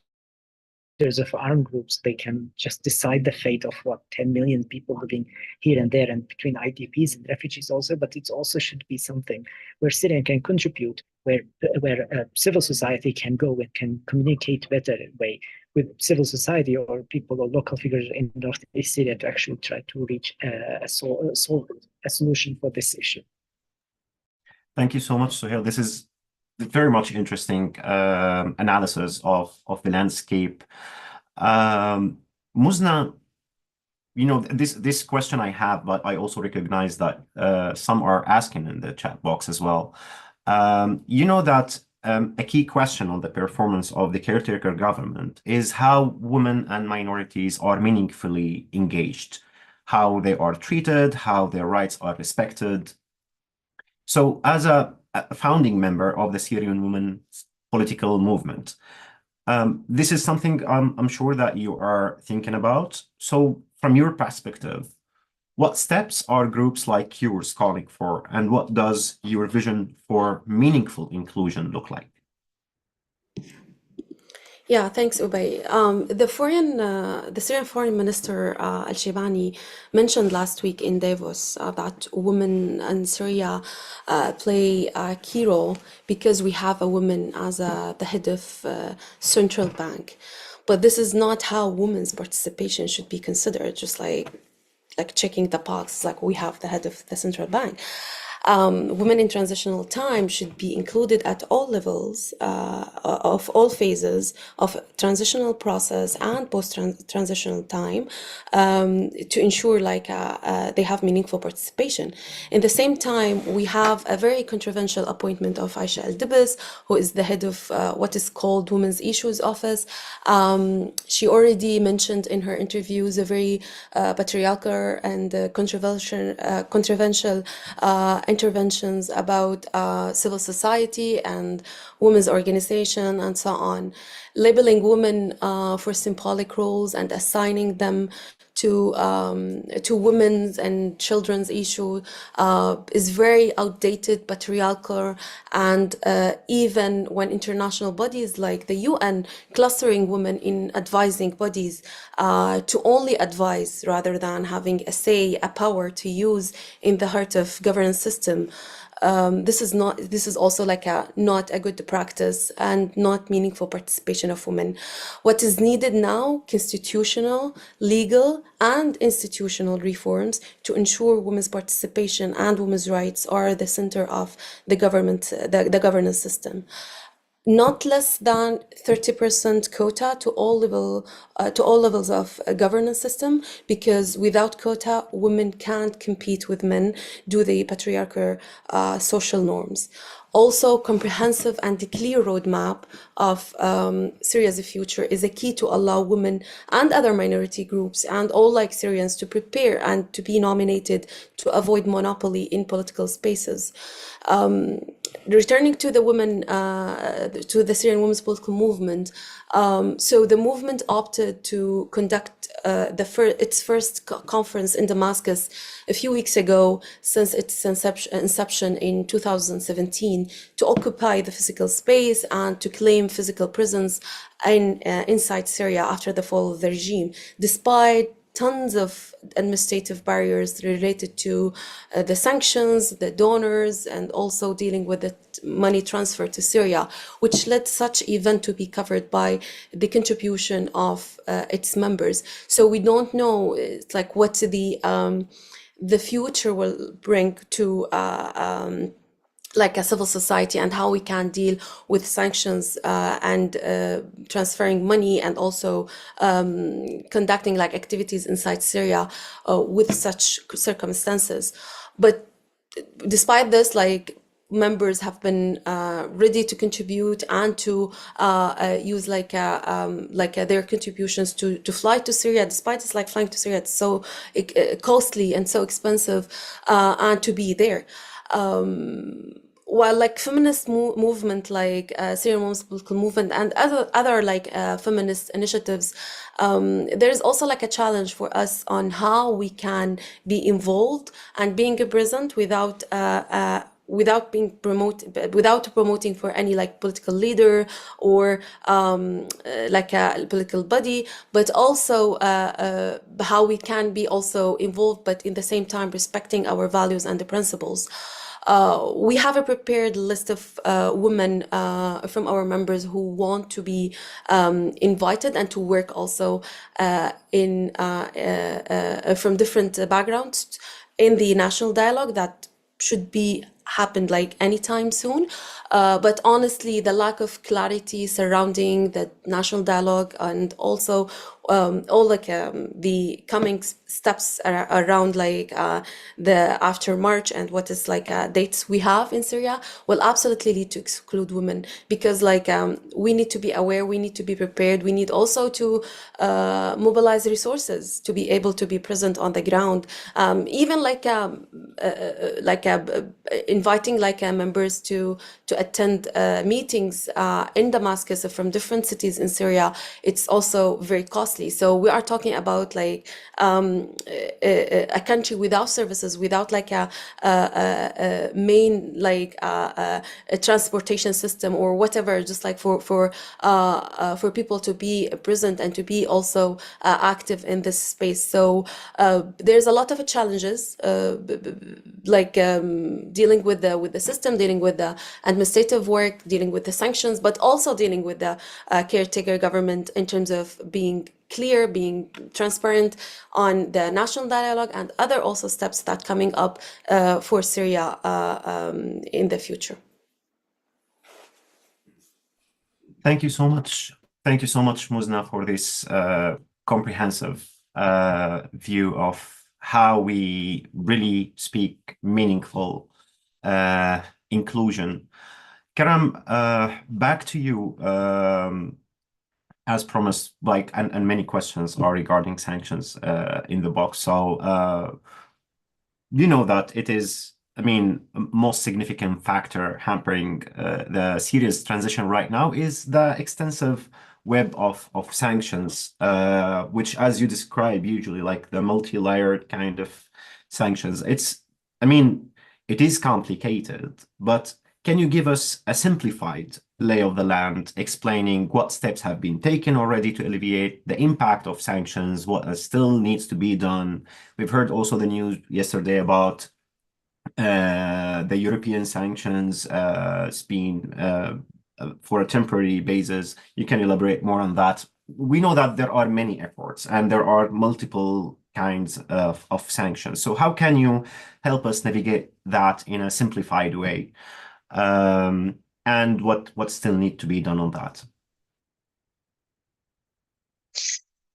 Speaker 3: of armed groups, they can just decide the fate of 10 million people living here and there, and between IDPs and refugees also. But it also should be something where Syria can contribute, where civil society can go and can communicate better way with civil society or people or local figures in northeast Syria to actually try to reach a solution for this issue.
Speaker 2: Thank you so much, Sohail. This is very much interesting analysis of the landscape. Muzna, this question I have, but I also recognize that some are asking in the chat box as well. That a key question on the performance of the caretaker government is how women and minorities are meaningfully engaged, how they are treated, how their rights are respected. So as a founding member of the Syrian Women's Political Movement, this is something I'm sure that you are thinking about. So from your perspective, what steps are groups like yours calling for, and what does your vision for meaningful inclusion look like?
Speaker 5: Yeah, thanks, Ubay. The Syrian Foreign Minister Al-Shibani mentioned last week in Davos that women in Syria play a key role because we have a woman as the head of central bank. But this is not how women's participation should be considered, just like checking the box, like we have the head of the central bank. Women in transitional time should be included at all levels of all phases of transitional process and post-transitional time to ensure they have meaningful participation. In the same time, we have a very controversial appointment of Aisha Al-Dibs, who is the head of what is called Women's Issues Office. She already mentioned in her interviews a very patriarchal and controversial interventions about civil society and women's organization and so on, labeling women for symbolic roles and assigning them to women's and children's issue is very outdated, patriarchal, and even when international bodies like the UN clustering women in advising bodies to only advise rather than having a say, a power to use in the heart of governance system. This is also not a good practice and not meaningful participation of women. What is needed now, constitutional, legal, and institutional reforms to ensure women's participation and women's rights are the center of the governance system. Not less than 30% quota to all levels of a governance system, because without quota, women can't compete with men due to the patriarchal social norms. Also, comprehensive and clear roadmap of Syria's future is a key to allow women and other minority groups and all like Syrians to prepare and to be nominated to avoid monopoly in political spaces. Returning to the women, to the Syrian women's political movement, so the movement opted to conduct its first conference in Damascus a few weeks ago since its inception in 2017 to occupy the physical space and to claim physical presence inside Syria after the fall of the regime, despite tons of administrative barriers related to the sanctions, the donors, and also dealing with the money transfer to Syria, which led such event to be covered by the contribution of its members. So we don't know like what the future will bring to like a civil society and how we can deal with sanctions and transferring money and also conducting like activities inside Syria with such circumstances. But despite this, like members have been ready to contribute and to use their contributions to fly to Syria. Despite it's like flying to Syria, it's so costly and so expensive, and to be there. While like feminist movement like Syrian Women's Political Movement and other like feminist initiatives, there's also like a challenge for us on how we can be involved and being present without promoting for any like political leader or like a political body, but also how we can be also involved, but in the same time respecting our values and the principles. We have a prepared list of women from our members who want to be invited and to work also from different backgrounds in the national dialogue that should be happened like anytime soon. But honestly, the lack of clarity surrounding the national dialogue and also all like the coming steps around like the after March and what is like dates we have in Syria will absolutely lead to exclude women, because like we need to be aware, we need to be prepared, we need also to mobilize resources to be able to be present on the ground, even like inviting like members to attend meetings in Damascus from different cities in Syria. It's also very costly. So we are talking about like a country without services, without like a main like a transportation system or whatever, just like for people to be present and to be also active in this space. So there's a lot of challenges like dealing with the system, dealing with the administrative work, dealing with the sanctions, but also dealing with the caretaker government in terms of being clear, being transparent on the national dialogue and other also steps that coming up for Syria in the future.
Speaker 2: Thank you so much. Thank you so much, Muzna, for this comprehensive view of how we really speak meaningful inclusion. Karam, back to you. As promised, like, and many questions are regarding sanctions in the box. So you know that it is, I mean, most significant factor hampering the Syria's transition right now is the extensive web of sanctions, which, as you describe, usually like the multi-layered kind of sanctions. I mean, it is complicated, but can you give us a simplified lay of the land, explaining what steps have been taken already to alleviate the impact of sanctions, what still needs to be done? We've heard also the news yesterday about the European sanctions being for a temporary basis. You can elaborate more on that. We know that there are many efforts and there are multiple kinds of sanctions. So how can you help us navigate that in a simplified way? And what still need to be done on that?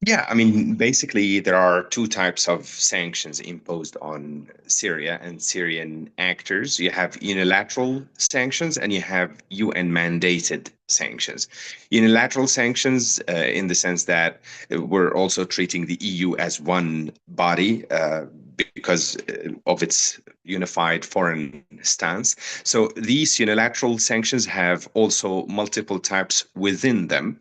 Speaker 6: Yeah, I mean, basically, there are two types of sanctions imposed on Syria and Syrian actors. You have unilateral sanctions and you have UN mandated sanctions. Unilateral sanctions, in the sense that we're also treating the EU as one body because of its unified foreign stance. So these unilateral sanctions have also multiple types within them.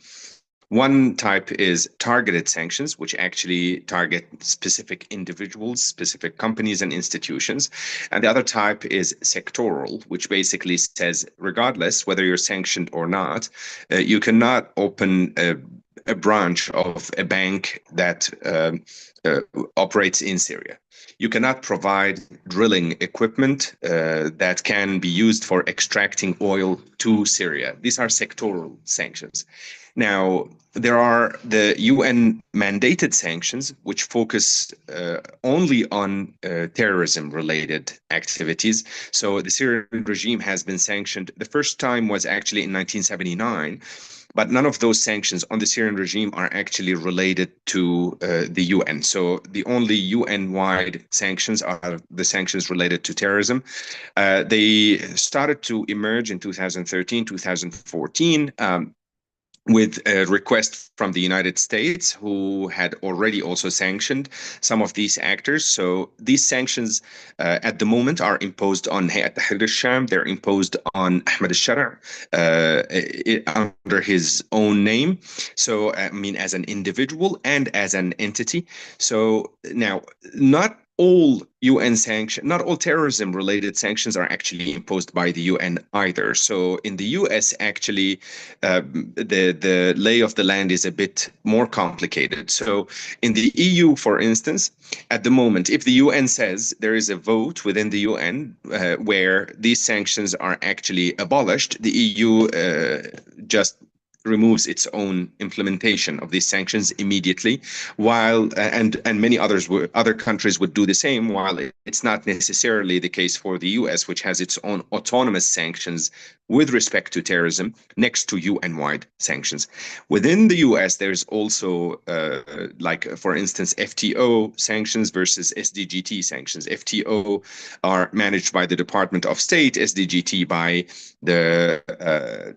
Speaker 6: One type is targeted sanctions, which actually target specific individuals, specific companies, and institutions. And the other type is sectoral, which basically says, regardless whether you're sanctioned or not, you cannot open a branch of a bank that operates in Syria. You cannot provide drilling equipment that can be used for extracting oil to Syria. These are sectoral sanctions. Now, there are the UN mandated sanctions, which focus only on terrorism related activities. So the Syrian regime has been sanctioned. The first time was actually in 1979. But none of those sanctions on the Syrian regime are actually related to the UN. So the only UN-wide sanctions are the sanctions related to terrorism. They started to emerge in 2013, 2014. With a request from the United States, who had already also sanctioned some of these actors. So these sanctions at the moment are imposed on Hayat Tahrir al-Sham. They're imposed on Ahmed al-Shara under his own name. So, I mean, as an individual and as an entity. So now, not all UN sanctions, not all terrorism related sanctions are actually imposed by the UN either. So in the US, actually, the lay of the land is a bit more complicated. So in the EU, for instance, at the moment, if the UN says there is a vote within the UN where these sanctions are actually abolished, the EU just removes its own implementation of these sanctions immediately, while and many other countries would do the same, while it's not necessarily the case for the US, which has its own autonomous sanctions with respect to terrorism next to UN-wide sanctions. Within the US, there's also like, for instance, FTO sanctions versus SDGT sanctions. FTO are managed by the Department of State, SDGT by the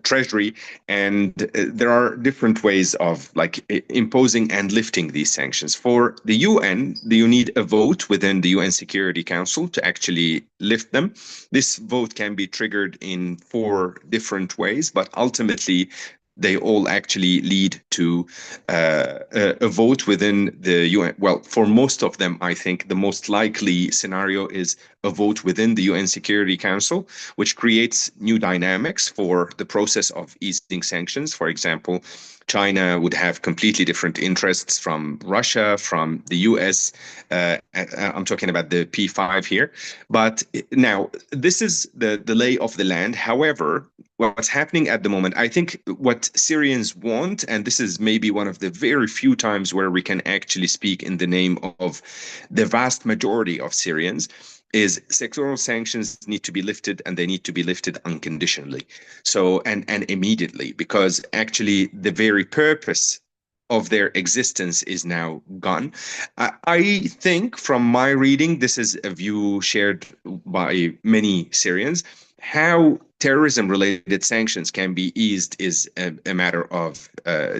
Speaker 6: Treasury, and there are different ways of like imposing and lifting these sanctions. For the UN, you need a vote within the UN Security Council to actually lift them. This vote can be triggered in 4 different ways, but ultimately they all actually lead to a vote within the UN. Well, for most of them, I think the most likely scenario is a vote within the UN Security Council, which creates new dynamics for the process of easing sanctions. For example, China would have completely different interests from Russia, from the US. I'm talking about the P5 here. But now, this is the lay of the land. However, what's happening at the moment, I think what Syrians want, and this is maybe one of the very few times where we can actually speak in the name of the vast majority of Syrians, is sectoral sanctions need to be lifted, and they need to be lifted unconditionally. So, and immediately, because actually the very purpose of their existence is now gone. I think from my reading, this is a view shared by many Syrians. How terrorism-related sanctions can be eased is a matter of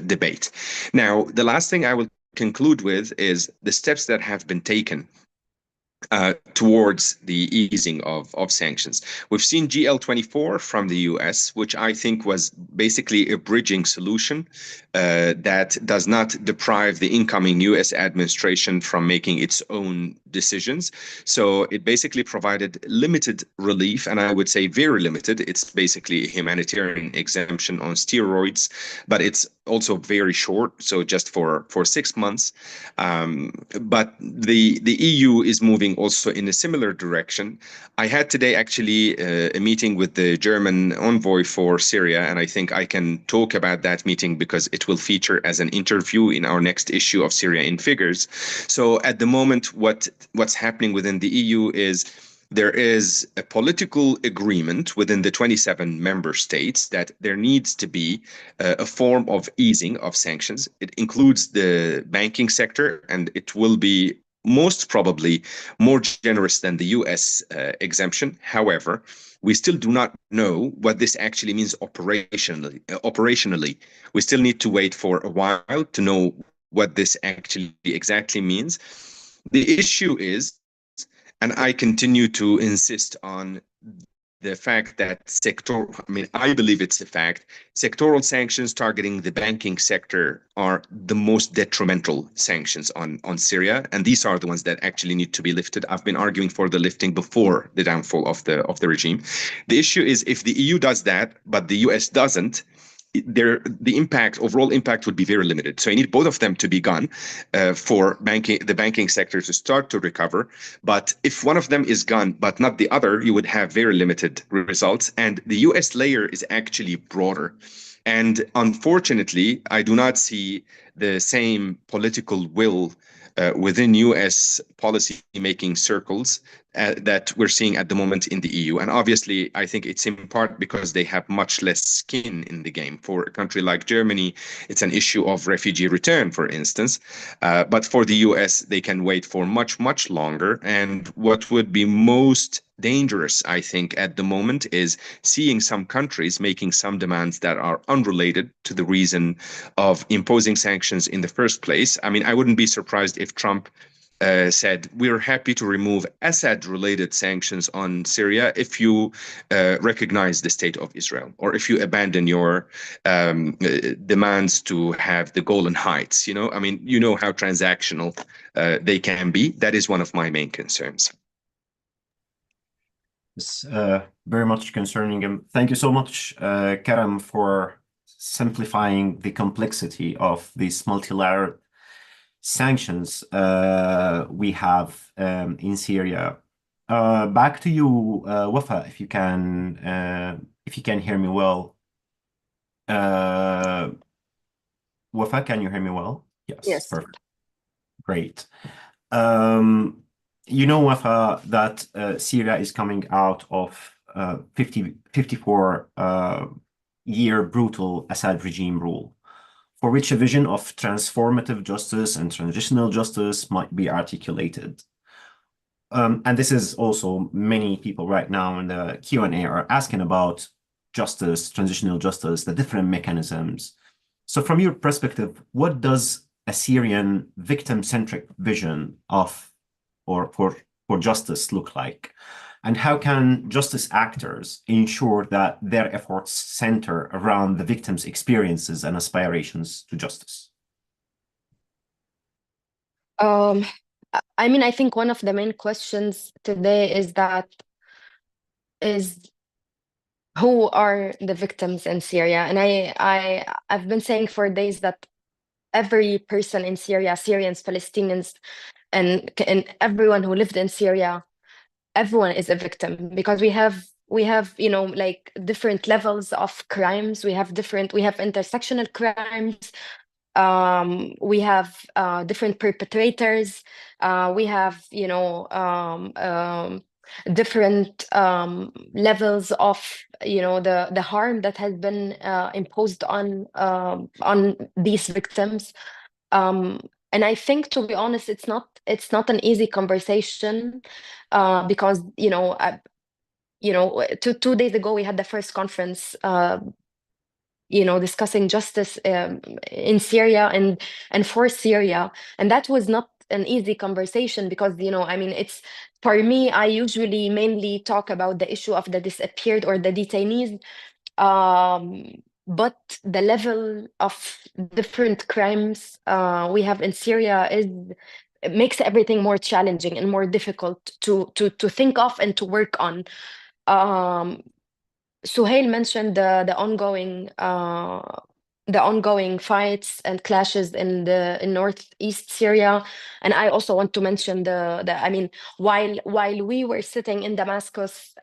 Speaker 6: debate. Now, the last thing I will conclude with is the steps that have been taken towards the easing of sanctions. We've seen GL24 from the US, which I think was basically a bridging solution that does not deprive the incoming US administration from making its own decisions. So it basically provided limited relief, and I would say very limited. It's basically a humanitarian exemption on steroids, but it's also very short, so just for 6 months. But the EU is moving also in a similar direction. I had today actually a meeting with the German envoy for Syria, and I think I can talk about that meeting because it will feature as an interview in our next issue of Syria in Figures. So at the moment, what's happening within the EU is there is a political agreement within the 27 member states that there needs to be a form of easing of sanctions. It includes the banking sector, and it will be most probably more generous than the US exemption. However, we still do not know what this actually means operationally. We still need to wait for a while to know what this actually exactly means. The issue is, and I continue to insist on the fact that I believe it's a fact, sectoral sanctions targeting the banking sector are the most detrimental sanctions on Syria, and these are the ones that actually need to be lifted. I've been arguing for the lifting before the downfall of the regime. The issue is if the EU does that, but the US doesn't, the overall impact would be very limited. So you need both of them to be gone for the banking sector to start to recover. But if one of them is gone, but not the other, you would have very limited results. And the US layer is actually broader. And unfortunately, I do not see the same political will within US policy-making circles that we're seeing at the moment in the EU. And obviously, I think it's in part because they have much less skin in the game. For a country like Germany, it's an issue of refugee return, for instance. But for the US, they can wait for much, much longer. And what would be most dangerous, I think, at the moment is seeing some countries making some demands that are unrelated to the reason of imposing sanctions in the first place. I mean, I wouldn't be surprised if Trump said, we're happy to remove Assad-related sanctions on Syria if you recognize the state of Israel, or if you abandon your demands to have the Golan Heights. I mean, you know how transactional they can be. That is one of my main concerns.
Speaker 2: It's very much concerning. And thank you so much, Karam, for simplifying the complexity of these multilayered sanctions we have in Syria. Back to you, Wafa, if you can hear me well. Wafa, can you hear me well?
Speaker 4: Yes.
Speaker 2: Perfect. Great. You know, Wafa, that Syria is coming out of 54-year brutal Assad regime rule, for which a vision of transformative justice and transitional justice might be articulated. And this is also many people right now in the Q&A are asking about justice, transitional justice, the different mechanisms. So from your perspective, what does a Syrian victim-centric vision of or for justice look like? And how can justice actors ensure that their efforts center around the victims' experiences and aspirations to justice?
Speaker 4: I mean, I think one of the main questions today is who are the victims in Syria? And I've been saying for days that every person in Syria, Syrians, Palestinians, and everyone who lived in Syria, everyone is a victim, because we have like different levels of crimes. We have intersectional crimes. We have different perpetrators. We have different levels of the harm that has been imposed on these victims. And I think, to be honest, it's not an easy conversation because 2 days ago we had the first conference discussing justice in Syria and for Syria, and that was not an easy conversation because I mean, it's, for me, I usually mainly talk about the issue of the disappeared or the detainees, but the level of different crimes we have in Syria makes everything more challenging and more difficult to think of and to work on. Suhail mentioned the ongoing fights and clashes in northeast Syria, and I also want to mention I mean, while we were sitting in Damascus,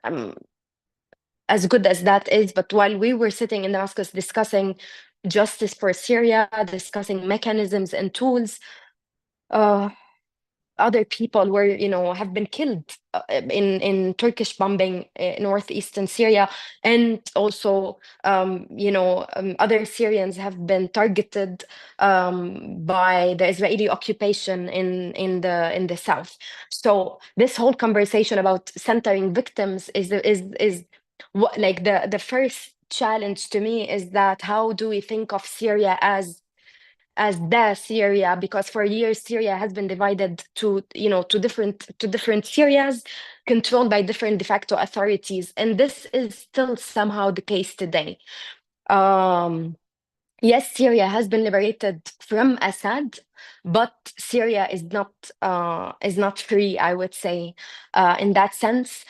Speaker 4: as good as that is, but while we were sitting in Damascus discussing justice for Syria, discussing mechanisms and tools, other people were, have been killed in Turkish bombing northeastern Syria, and also, other Syrians have been targeted by the Israeli occupation in the south. So this whole conversation about centering victims is what, like, the first challenge to me is that how do we think of Syria as the Syria, because for years Syria has been divided to different Syrias controlled by different de facto authorities, and this is still somehow the case today. Yes, Syria has been liberated from Assad, but Syria is not free, I would say, in that sense.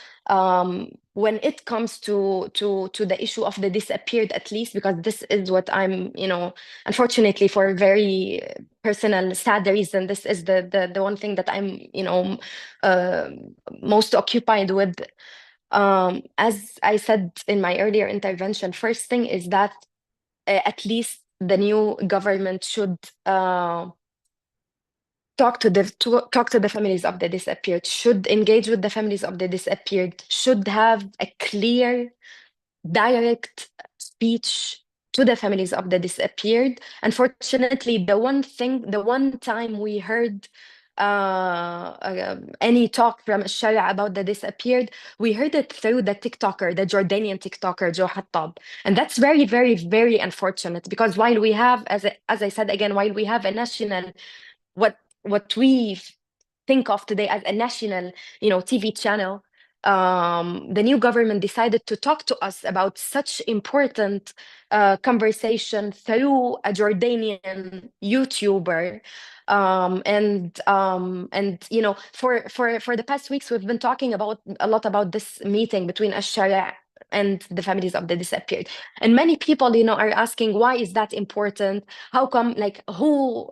Speaker 4: When it comes to the issue of the disappeared, at least, because this is what I'm, unfortunately, for a very personal, sad reason, this is the one thing that I'm, most occupied with. As I said in my earlier intervention, first thing is that at least the new government should talk to the families of the disappeared, should engage with the families of the disappeared, should have a clear, direct speech to the families of the disappeared. Unfortunately, the one time we heard any talk from Sharia about the disappeared, we heard it through the Jordanian TikToker, Joe Hattab. And that's very, very, very unfortunate, because while we have, as I said again, while we have a national, what we think of today as a national, TV channel, the new government decided to talk to us about such important conversation through a Jordanian YouTuber. And for the past weeks, we've been talking a lot about this meeting between Ash-Sharia and the families of the disappeared. And many people, are asking, why is that important? How come, like, how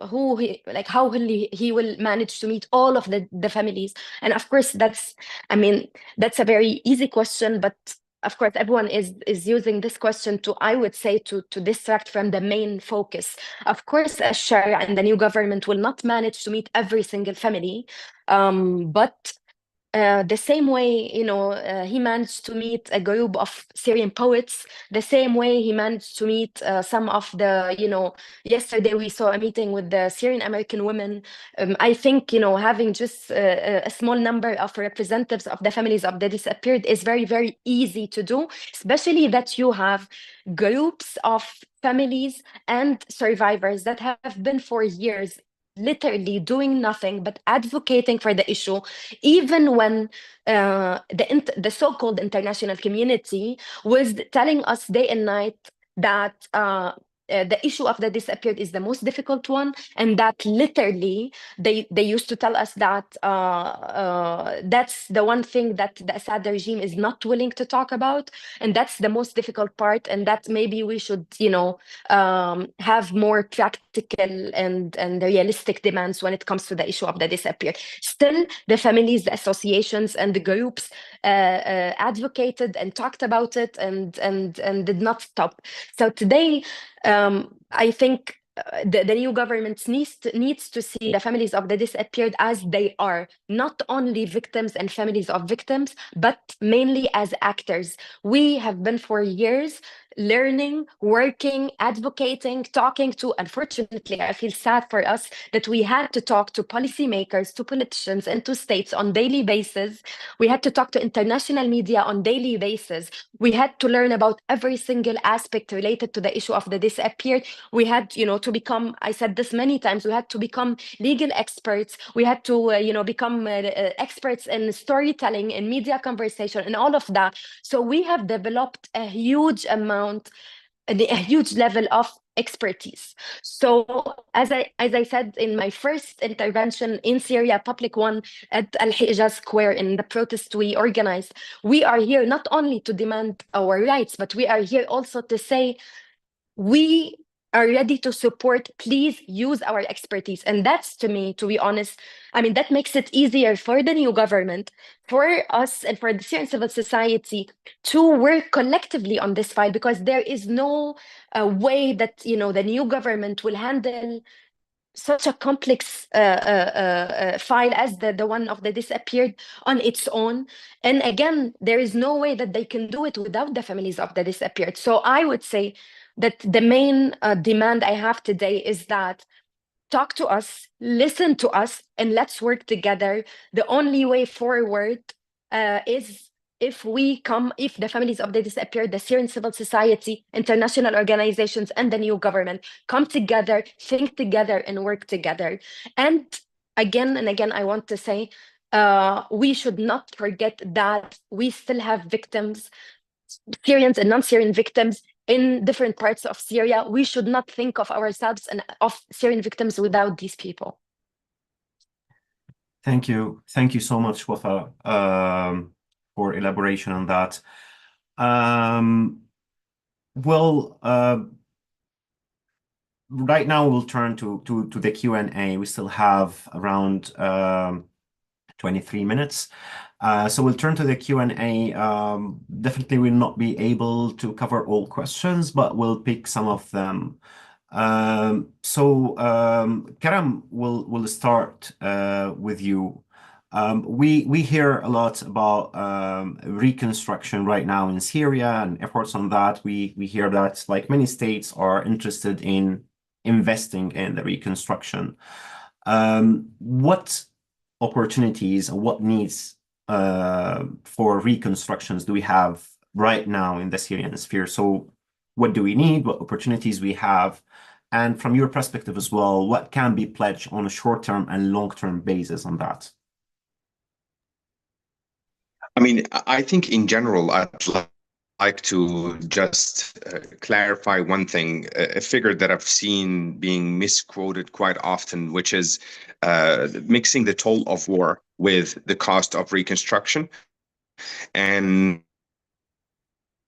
Speaker 4: will he will manage to meet all of the families? And of course, that's a very easy question, but of course, everyone is using this question to, I would say, to distract from the main focus. Of course, Sharia and the new government will not manage to meet every single family, but the same way, he managed to meet a group of Syrian poets, the same way he managed to meet some of the, yesterday we saw a meeting with the Syrian American women. I think, having just a small number of representatives of the families of the disappeared is very, very easy to do, especially that you have groups of families and survivors that have been for years literally doing nothing but advocating for the issue, even when the so-called international community was telling us day and night that the issue of the disappeared is the most difficult one, and that literally they used to tell us that that's the one thing that the Assad regime is not willing to talk about, and that's the most difficult part, and that maybe we should, have more practical and realistic demands when it comes to the issue of the disappeared. Still, the families, the associations, and the groups advocated and talked about it and did not stop. So today, I think the new government needs to see the families of the disappeared as they are, not only victims and families of victims, but mainly as actors. We have been for years learning, working, advocating, talking to, unfortunately, I feel sad for us that we had to talk to policymakers, to politicians, and to states on daily basis. We had to talk to international media on daily basis. We had to learn about every single aspect related to the issue of the disappeared. We had, to become, I said this many times, we had to become legal experts. We had to, become experts in storytelling and media conversation and all of that. So we have developed a huge level of expertise. So as I said in my first intervention in Syria, public one at Al-Hijaz Square, in the protest we organized, we are here not only to demand our rights, but we are here also to say, we are ready to support, please use our expertise. And that's, to me, to be honest, that makes it easier for the new government, for us, and for the Syrian civil society to work collectively on this file, because there is no way that, the new government will handle such a complex file as the one of the disappeared on its own. And again, there is no way that they can do it without the families of the disappeared. So I would say that the main demand I have today is that talk to us, listen to us, and let's work together. The only way forward is if the families of the disappeared, the Syrian civil society, international organizations, and the new government come together, think together, and work together. And again, I want to say, we should not forget that we still have victims, Syrians and non-Syrian victims in different parts of Syria. We should not think of ourselves and of Syrian victims without these people.
Speaker 2: Thank you. Thank you so much, Wafa, for elaboration on that. Right now we'll turn to the Q&A. We still have around 23 minutes. So we'll turn to the Q&A. Definitely will not be able to cover all questions, but we'll pick some of them. Karam, we'll start with you. We hear a lot about reconstruction right now in Syria and efforts on that. We hear that like many states are interested in investing in the reconstruction. What opportunities or what needs for reconstructions do we have right now in the Syrian sphere? So what do we need? What opportunities we have? And from your perspective as well, what can be pledged on a short-term and long-term basis on that?
Speaker 6: I mean, I think in general, I'd like to just clarify one thing, a figure that I've seen being misquoted quite often, which is mixing the toll of war with the cost of reconstruction. And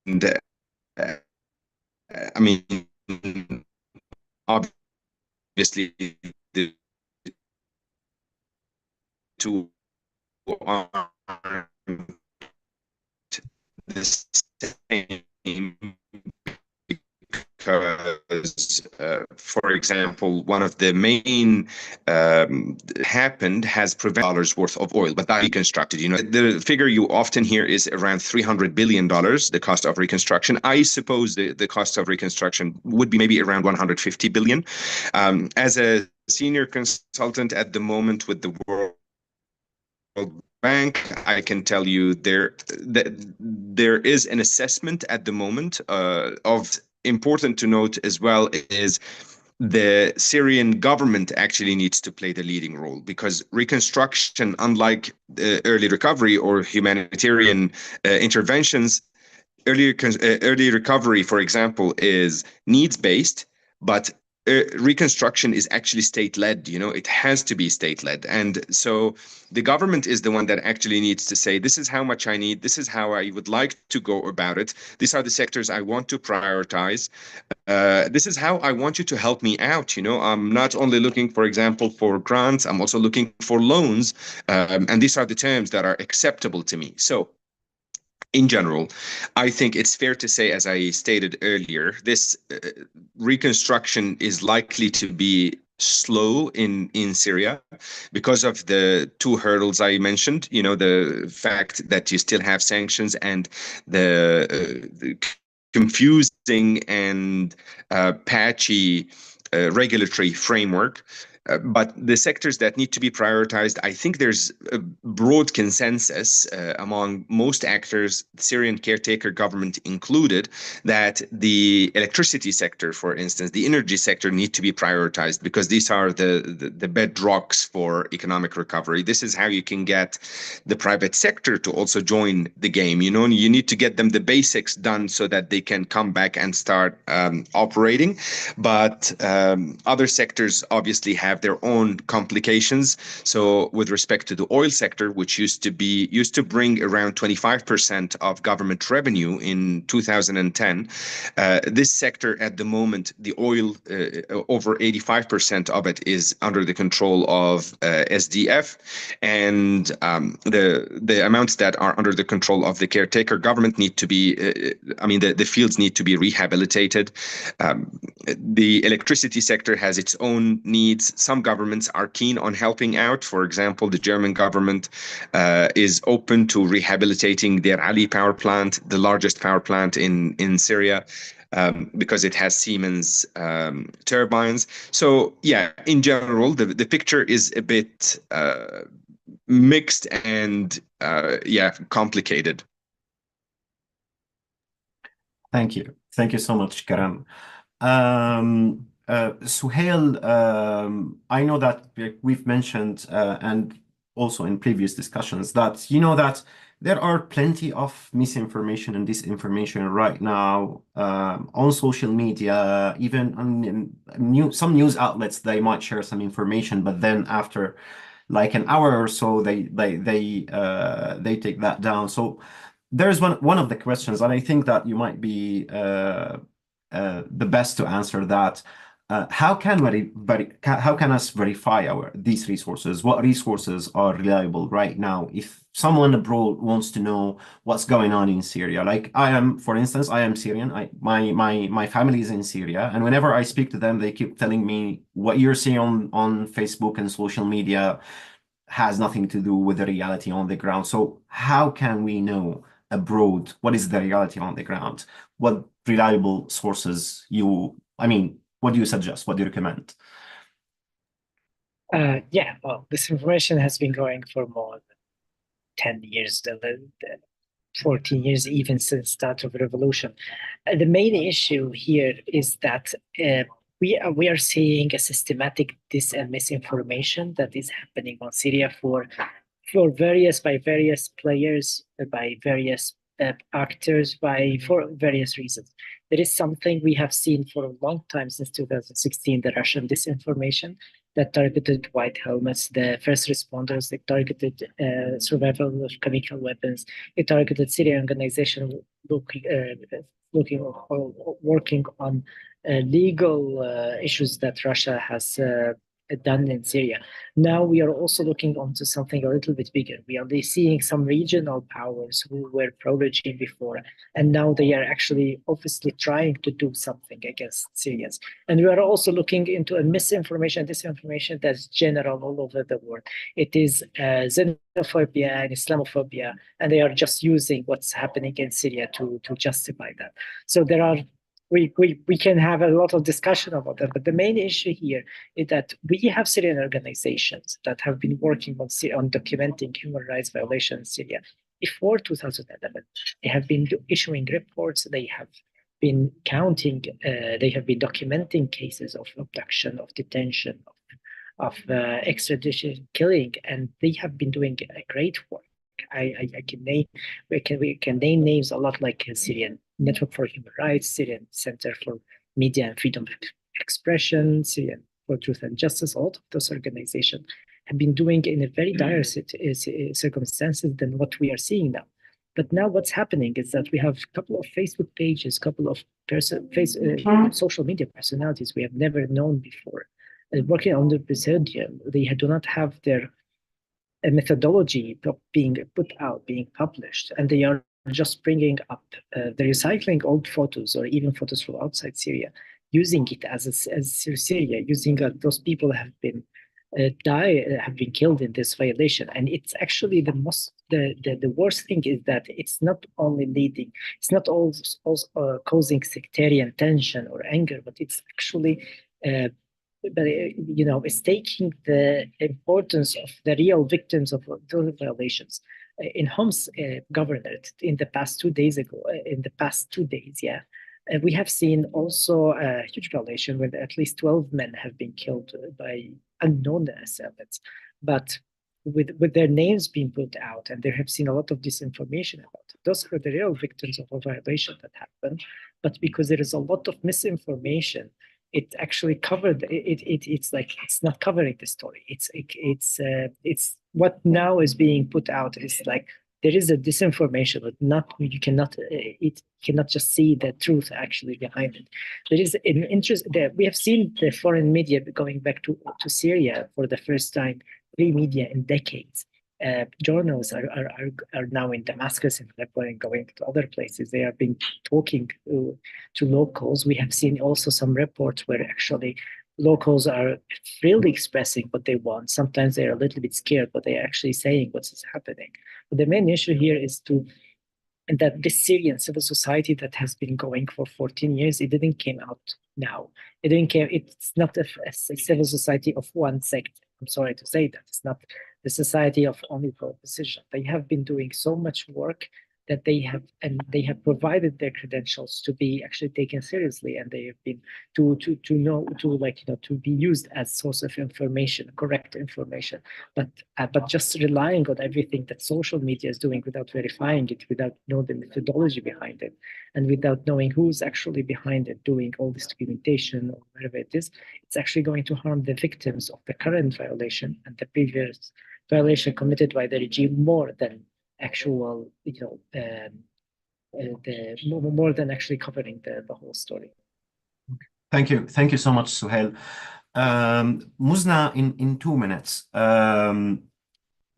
Speaker 6: I mean, obviously, the two are the same, because, for example, one of the main happened has prevented dollars worth of oil, but that reconstructed. You know, the figure you often hear is around $300 billion, the cost of reconstruction. I suppose the cost of reconstruction would be maybe around 150 billion. As a senior consultant at the moment with the World Bank, I can tell you there is an assessment at the moment of, important to note as well, is the Syrian government actually needs to play the leading role, because reconstruction, unlike early recovery or humanitarian interventions, early recovery, for example, is needs-based, but reconstruction is actually state-led. You know, it has to be state-led. And so the government is the one that actually needs to say, this is how much I need, this is how I would like to go about it, these are the sectors I want to prioritize, this is how I want you to help me out. You know, I'm not only looking, for example, for grants, I'm also looking for loans, and these are the terms that are acceptable to me. So in general, I think it's fair to say, as I stated earlier, this reconstruction is likely to be slow in Syria because of the two hurdles I mentioned. You know, the fact that you still have sanctions and the confusing and patchy regulatory framework. But the sectors that need to be prioritized, I think there's a broad consensus among most actors, Syrian caretaker government included, that the electricity sector, for instance, the energy sector need to be prioritized, because these are the bedrocks for economic recovery. This is how you can get the private sector to also join the game. You know, you need to get them the basics done so that they can come back and start operating. But other sectors obviously have their own complications. So with respect to the oil sector, which used to bring around 25% of government revenue in 2010, this sector at the moment, the oil, over 85% of it is under the control of SDF, and the amounts that are under the control of the caretaker government need to be, the fields need to be rehabilitated. The electricity sector has its own needs. some governments are keen on helping out. For example, the German government is open to rehabilitating their Ali power plant, the largest power plant in Syria, because it has Siemens turbines. So yeah, in general, the picture is a bit mixed and yeah, complicated.
Speaker 2: Thank you. Thank you so much, Karam. Suhail, I know that we've mentioned and also in previous discussions that that there are plenty of misinformation and disinformation right now on social media, even on some news outlets. They might share some information, but then after like an hour or so, they take that down. So there's one of the questions, and I think that you might be the best to answer that. How can us verify these resources? What resources are reliable right now? If someone abroad wants to know what's going on in Syria, like for instance, I am Syrian. My family is in Syria, and whenever I speak to them, they keep telling me what you're seeing on Facebook and social media has nothing to do with the reality on the ground. So how can we know abroad what is the reality on the ground? What reliable sources what do you suggest? What do you recommend?
Speaker 3: Yeah, well, this information has been going for more than 10 years, 14 years, even since the start of the revolution. The main issue here is that we are seeing a systematic and misinformation that is happening on Syria by various players, by various actors, for various reasons. There is something we have seen for a long time, since 2016, the Russian disinformation that targeted white helmets, the first responders, they targeted survival of chemical weapons, it targeted Syrian organizations working on legal issues that Russia has done in Syria. Now we are also looking onto something a little bit bigger. We are seeing some regional powers who were pro-regime before, and now they are actually obviously trying to do something against Syrians. And we are also looking into a disinformation that's general all over the world. It is xenophobia and Islamophobia, and they are just using what's happening in Syria to justify that. So we can have a lot of discussion about that, but the main issue here is that we have Syrian organizations that have been working on documenting human rights violations in Syria before 2011. They have been issuing reports. They have been counting. They have been documenting cases of abduction, of detention, of extradition, killing, and they have been doing a great work. We can name names a lot, like Syrian Network for Human Rights, Syrian Center for Media and Freedom of Expression, Syrian for Truth and Justice. A lot of those organizations have been doing in a very dire circumstances than what we are seeing now. But now what's happening is that we have a couple of Facebook pages, couple of social media personalities we have never known before, working under pseudonym. They do not have their a methodology being put out, being published, and they are just bringing up the recycling old photos or even photos from outside Syria, using it as Syria, using those people have been killed in this violation. And it's actually the worst thing is that it's not also causing sectarian tension or anger, but it's actually it's taking the importance of the real victims of those violations. In Homs governorate in the past 2 days, we have seen also a huge violation where at least 12 men have been killed by unknown assailants, but with their names being put out, and there have seen a lot of disinformation about it. Those are the real victims of a violation that happened, but because there is a lot of misinformation, it actually covered it's like it's not covering the story. It's what now is being put out is like there is a disinformation, but it cannot just see the truth actually behind it. There is an interest that we have seen the foreign media going back to Syria for the first time, free media in decades. Journalists are now in Damascus and Aleppo and going to other places. They have been talking to locals. We have seen also some reports where actually locals are freely expressing what they want. Sometimes they're a little bit scared, but they're actually saying what is happening. But the main issue here is that this Syrian civil society that has been going for 14 years, it didn't came out now. It's not a civil society of one sect. I'm sorry to say that. It's not the society of only the opposition. They have been doing so much work that they have provided their credentials to be actually taken seriously, and they have been to be used as source of information, correct information. But just relying on everything that social media is doing without verifying it, without knowing the methodology behind it, and without knowing who's actually behind it doing all this documentation or whatever it is, it's actually going to harm the victims of the current violation and the previous violation committed by the regime more than actual, more than actually covering the whole story.
Speaker 2: Thank you so much, Suhail. Muzna, in 2 minutes,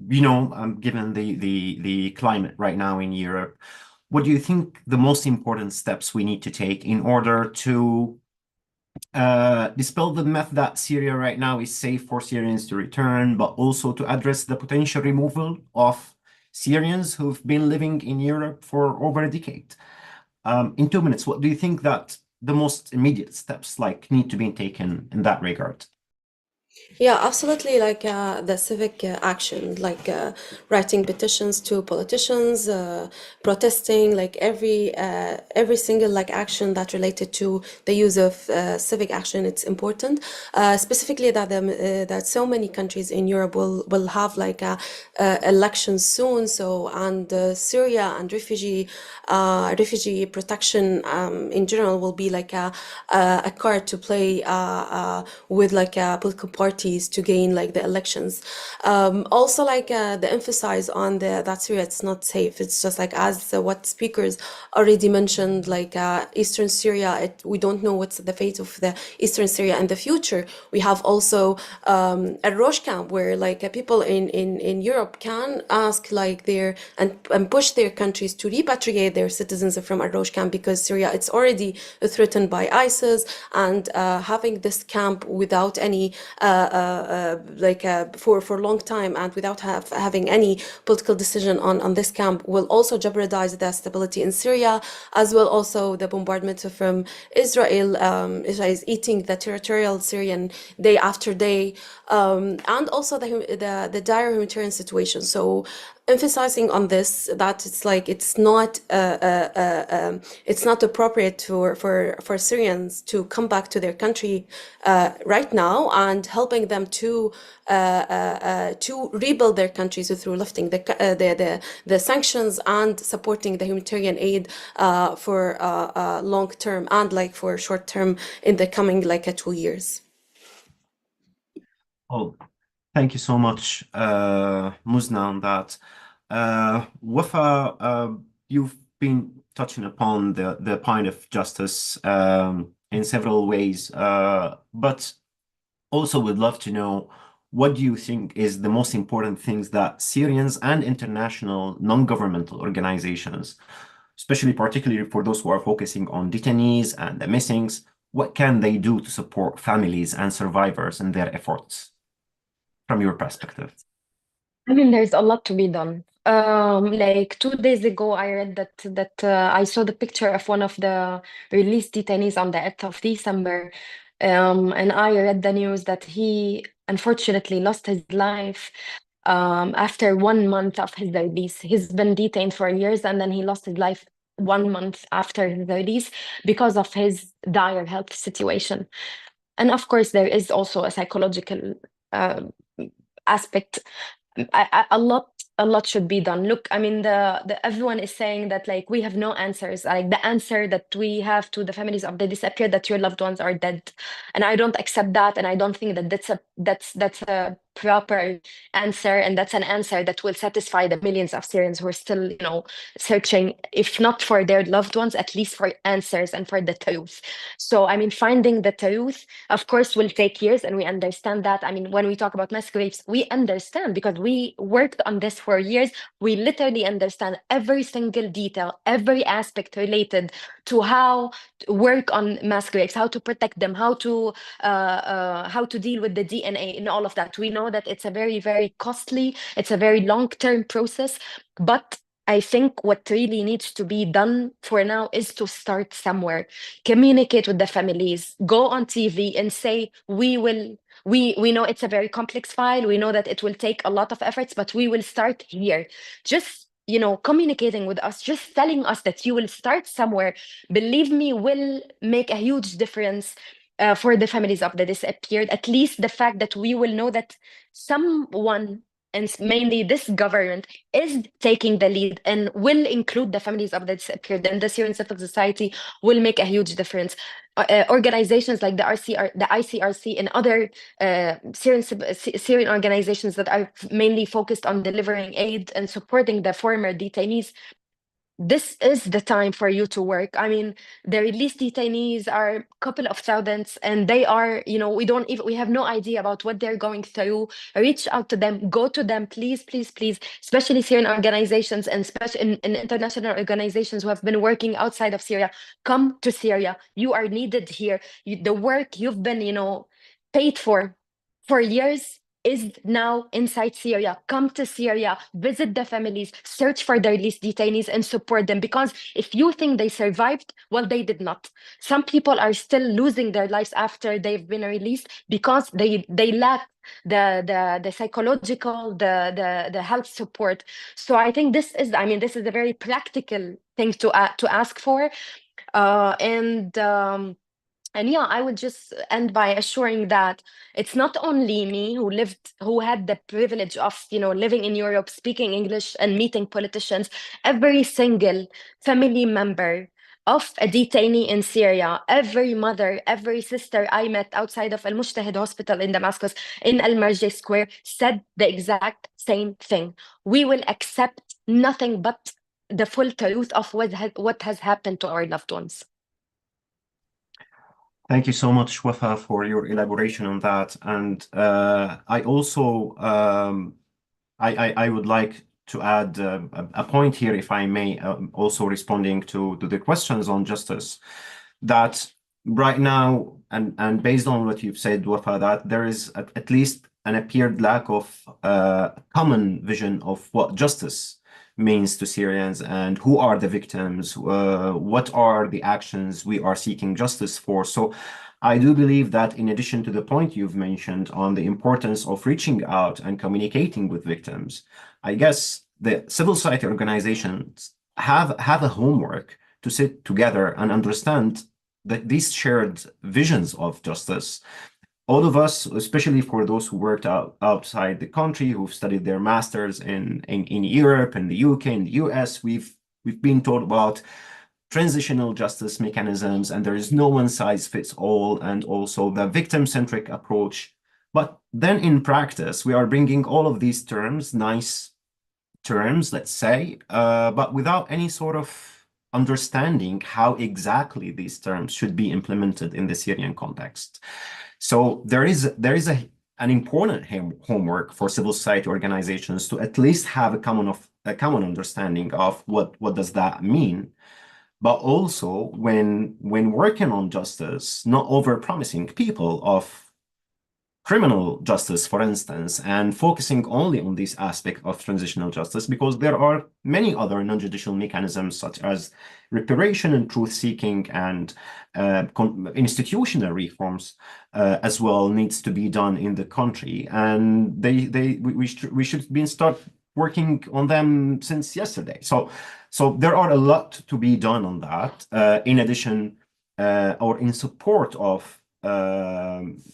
Speaker 2: given the climate right now in Europe, what do you think the most important steps we need to take in order to dispel the myth that Syria right now is safe for Syrians to return, but also to address the potential removal of Syrians who've been living in Europe for over a decade? In 2 minutes, what do you think that the most immediate steps need to be taken in that regard?
Speaker 5: Yeah, absolutely. The civic action, writing petitions to politicians, protesting, every single action that related to the use of civic action. It's important, specifically that so many countries in Europe will have elections soon. And Syria and refugee protection in general will be a card to play with political parties to gain the elections. Also the emphasis on that Syria it's not safe. It's just as what speakers already mentioned, Eastern Syria, we don't know what's the fate of the Eastern Syria in the future. We have also a Rosh camp where people in Europe can ask and push their countries to repatriate their citizens from a Rosh camp, because Syria it's already threatened by ISIS, and having this camp without any for a long time and without having any political decision on this camp will also jeopardize the stability in Syria, as well also the bombardment from Israel. Israel is eating the territorial Syrian day after day, and also the dire humanitarian situation. So emphasizing on this, that it's not appropriate for Syrians to come back to their country right now, and helping them to rebuild their countries through lifting the sanctions and supporting the humanitarian aid for long term and for short term in the coming 2 years.
Speaker 2: Oh, thank you so much, Muzna, on that. Wafa, you've been touching upon the point of justice in several ways, but also would love to know, what do you think is the most important things that Syrians and international non-governmental organizations, particularly for those who are focusing on detainees and the missings, what can they do to support families and survivors in their efforts, from your perspective?
Speaker 4: I mean, there's a lot to be done. 2 days ago, I read that I saw the picture of one of the released detainees on the 8th of December, and I read the news that he unfortunately lost his life after 1 month of his release. He's been detained for years, and then he lost his life 1 month after his release because of his dire health situation. And of course, there is also a psychological aspect. A lot should be done. Look, I mean, everyone is saying that we have no answers. The answer that we have to the families of the disappeared, that your loved ones are dead, and I don't accept that, and I don't think that that's a proper answer, and that's an answer that will satisfy the millions of Syrians who are still, searching, if not for their loved ones, at least for answers and for the truth. So, I mean, finding the truth, of course, will take years, and we understand that. I mean, when we talk about mass graves, we understand because we worked on this for years. We literally understand every single detail, every aspect related to how to work on mass graves, how to protect them, how to deal with the DNA and all of that. We know that it's a very, very costly, it's a very long-term process, but I think what really needs to be done for now is to start somewhere, communicate with the families, go on TV and say, we know it's a very complex file. We know that it will take a lot of efforts, but we will start here. Just, communicating with us, just telling us that you will start somewhere, believe me, will make a huge difference for the families of the disappeared. At least the fact that we will know that someone, and mainly this government, is taking the lead and will include the families of the disappeared, and the Syrian civil society will make a huge difference. Organizations like the ICRC and other Syrian organizations that are mainly focused on delivering aid and supporting the former detainees, this is the time for you to work. I mean, the released detainees are a couple of thousands, and they are, we have no idea about what they're going through. Reach out to them, go to them, please, please, please, especially Syrian organizations and especially in international organizations who have been working outside of Syria. Come to Syria. You are needed here. The work you've been, paid for years is now inside Syria. Come to Syria, visit the families, search for the released detainees and support them. Because if you think they survived, well, they did not. Some people are still losing their lives after they've been released because they lack the psychological, the health support. So I think this is a very practical thing to ask for. And yeah, I would just end by assuring that it's not only me who had the privilege of, living in Europe, speaking English and meeting politicians. Every single family member of a detainee in Syria, every mother, every sister I met outside of Al Mushtahid Hospital in Damascus, in Al Marjah Square, said the exact same thing. We will accept nothing but the full truth of what has happened to our loved ones.
Speaker 2: Thank you so much, Wafa, for your elaboration on that. And I also I would like to add a point here, if I may, also responding to the questions on justice, that right now, and based on what you've said, Wafa, that there is at least an appeared lack of common vision of what justice means to Syrians and who are the victims, what are the actions we are seeking justice for. So I do believe that in addition to the point you've mentioned on the importance of reaching out and communicating with victims, I guess the civil society organizations have a homework to sit together and understand that these shared visions of justice. All of us, especially for those who worked outside the country, who've studied their masters in Europe, in the UK, in the US, we've been taught about transitional justice mechanisms, and there is no one size fits all, and also the victim-centric approach. But then in practice, we are bringing all of these terms, nice terms, let's say, but without any sort of understanding how exactly these terms should be implemented in the Syrian context. So there is an important homework for civil society organizations to at least have a common understanding of what does that mean, but also when working on justice, not over-promising people of criminal justice, for instance, and focusing only on this aspect of transitional justice, because there are many other non-judicial mechanisms such as reparation and truth-seeking and institutional reforms as well needs to be done in the country, and we should start working on them since yesterday. So there are a lot to be done on that. In addition, or in support of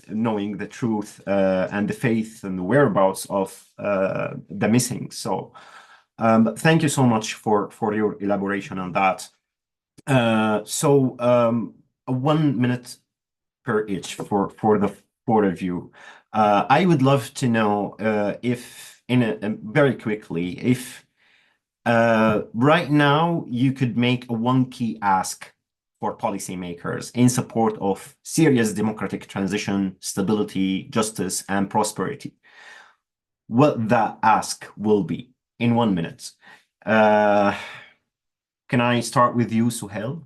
Speaker 2: knowing the truth and the faith and the whereabouts of the missing. So thank you so much for your elaboration on that. 1 minute per each for the four of you. I would love to know if, very quickly, if right now you could make a one key ask for policymakers in support of Syria's democratic transition, stability, justice, and prosperity, what that ask will be in 1 minute. Can I start with you, Suhail?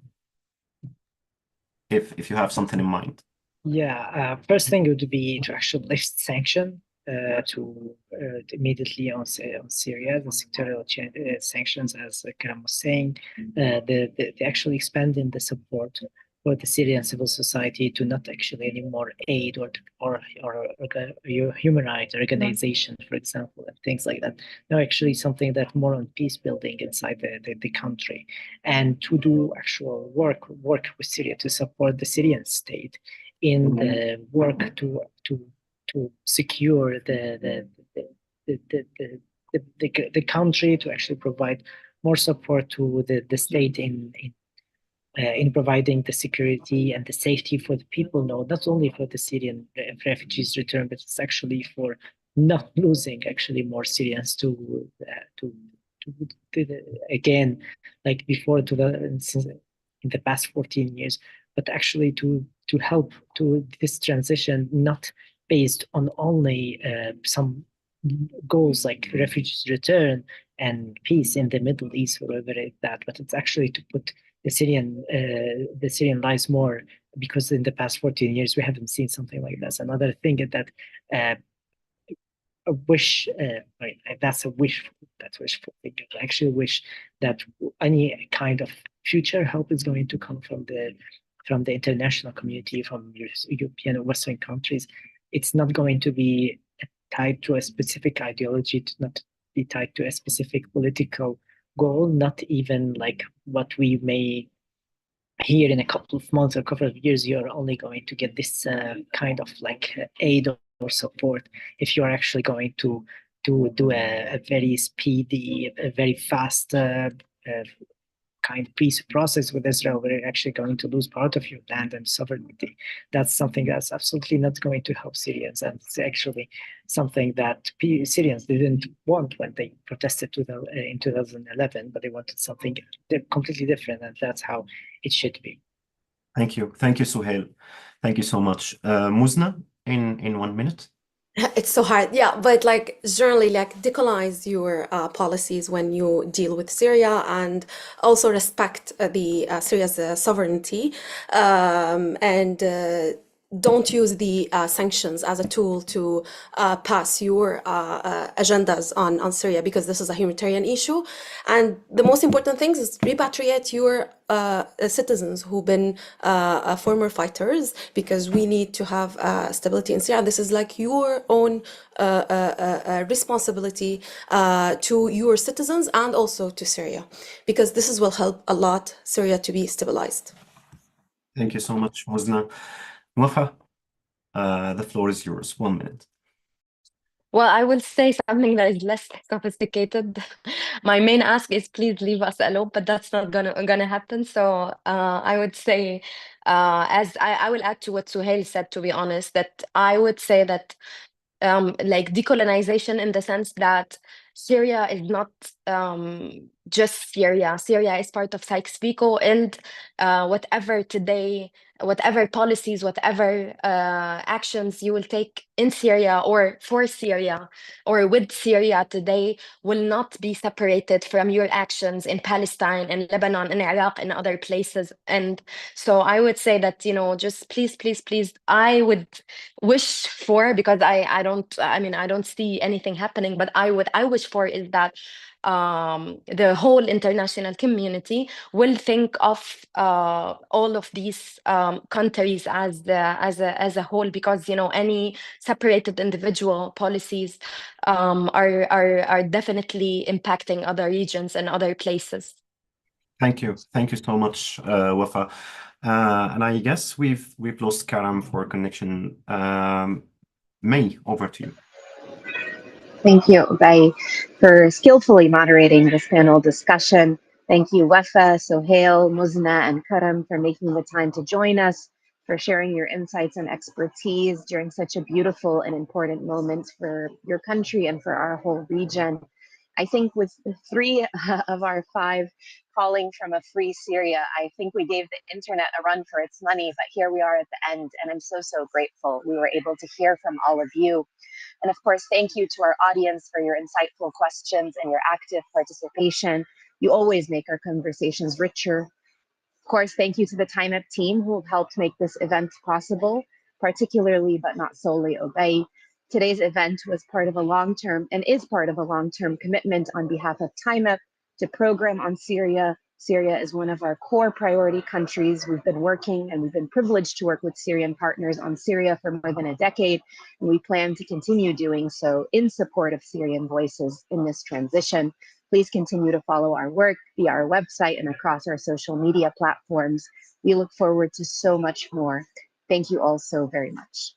Speaker 2: If you have something in mind.
Speaker 3: Yeah, first thing would be to actually lift sanction to immediately on Syria, the sectorial sanctions, as Karam was saying, the actually expanding the support for the Syrian civil society to not actually anymore aid or human rights organization, for example, and things like that. No, actually something that more on peace building inside the country, and to do actual work with Syria to support the Syrian state in the work to secure the country, to actually provide more support to the state in providing the security and the safety for the people, no, not only for the Syrian refugees return, but it's actually for not losing actually more Syrians to again, like before, in the past 14 years, but actually to help to this transition, not based on only some goals like refugees return and peace in the Middle East, whatever that, but it's actually to put the Syrian lives more, because in the past 14 years we haven't seen something like this. Another thing is that a wish, that's a wish, that's wishful thinking. I actually wish that any kind of future help is going to come from the international community, from European or Western countries. It's not going to be tied to a specific ideology, to not be tied to a specific political goal, not even like what we may hear in a couple of months or a couple of years. You're only going to get this kind of like aid or support if you're actually going to do a very speedy, a very fast kind of peace process with Israel, where you're actually going to lose part of your land and sovereignty. That's something that's absolutely not going to help Syrians, and it's actually something that Syrians didn't want when they protested in 2011, but they wanted something completely different, and that's how it should be.
Speaker 2: Thank you, Suhail. Thank you so much, Muzna. In 1 minute.
Speaker 5: It's so hard, yeah, but like generally, like decolonize your policies when you deal with Syria, and also respect the Syria's sovereignty, and don't use the sanctions as a tool to pass your agendas on Syria, because this is a humanitarian issue. And the most important thing is repatriate your citizens who've been former fighters, because we need to have stability in Syria. This is like your own responsibility to your citizens and also to Syria, because this will help a lot Syria to be stabilized.
Speaker 2: Thank you so much, Muzna. Wafa, the floor is yours. 1 minute.
Speaker 4: Well, I will say something that is less sophisticated. My main ask is please leave us alone, but that's not gonna happen. So I would say, as I will add to what Suhail said, to be honest, that I would say that like decolonization, in the sense that Syria is not just Syria. Syria is part of Sykes-Picot, and whatever policies, whatever actions you will take in Syria or for Syria or with Syria today will not be separated from your actions in Palestine, in Lebanon, in Iraq, and other places. And so I would say that, just please, I would wish for, because I don't see anything happening, but I wish for is that the whole international community will think of all of these countries as a whole, because any separated individual policies are definitely impacting other regions and other places.
Speaker 2: Thank you so much, Wafa. And I guess we've lost Karam for connection. May, over to you.
Speaker 1: Thank you, Bai, for skillfully moderating this panel discussion. Thank you, Wafa, Sohail, Muzna, and Karam for making the time to join us for sharing your insights and expertise during such a beautiful and important moment for your country and for our whole region. I think with 3 of our 5 calling from a free Syria, I think we gave the internet a run for its money, but here we are at the end, and I'm so, so grateful we were able to hear from all of you. And of course, thank you to our audience for your insightful questions and your active participation. You always make our conversations richer. Of course, thank you to the Time Up team who have helped make this event possible, particularly but not solely Obey. Today's event was part of a long-term and is part of a long-term commitment on behalf of Time Up to program on Syria. Syria is one of our core priority countries. We've been working and we've been privileged to work with Syrian partners on Syria for more than a decade, and we plan to continue doing so in support of Syrian voices in this transition. Please continue to follow our work via our website and across our social media platforms. We look forward to so much more. Thank you all so very much.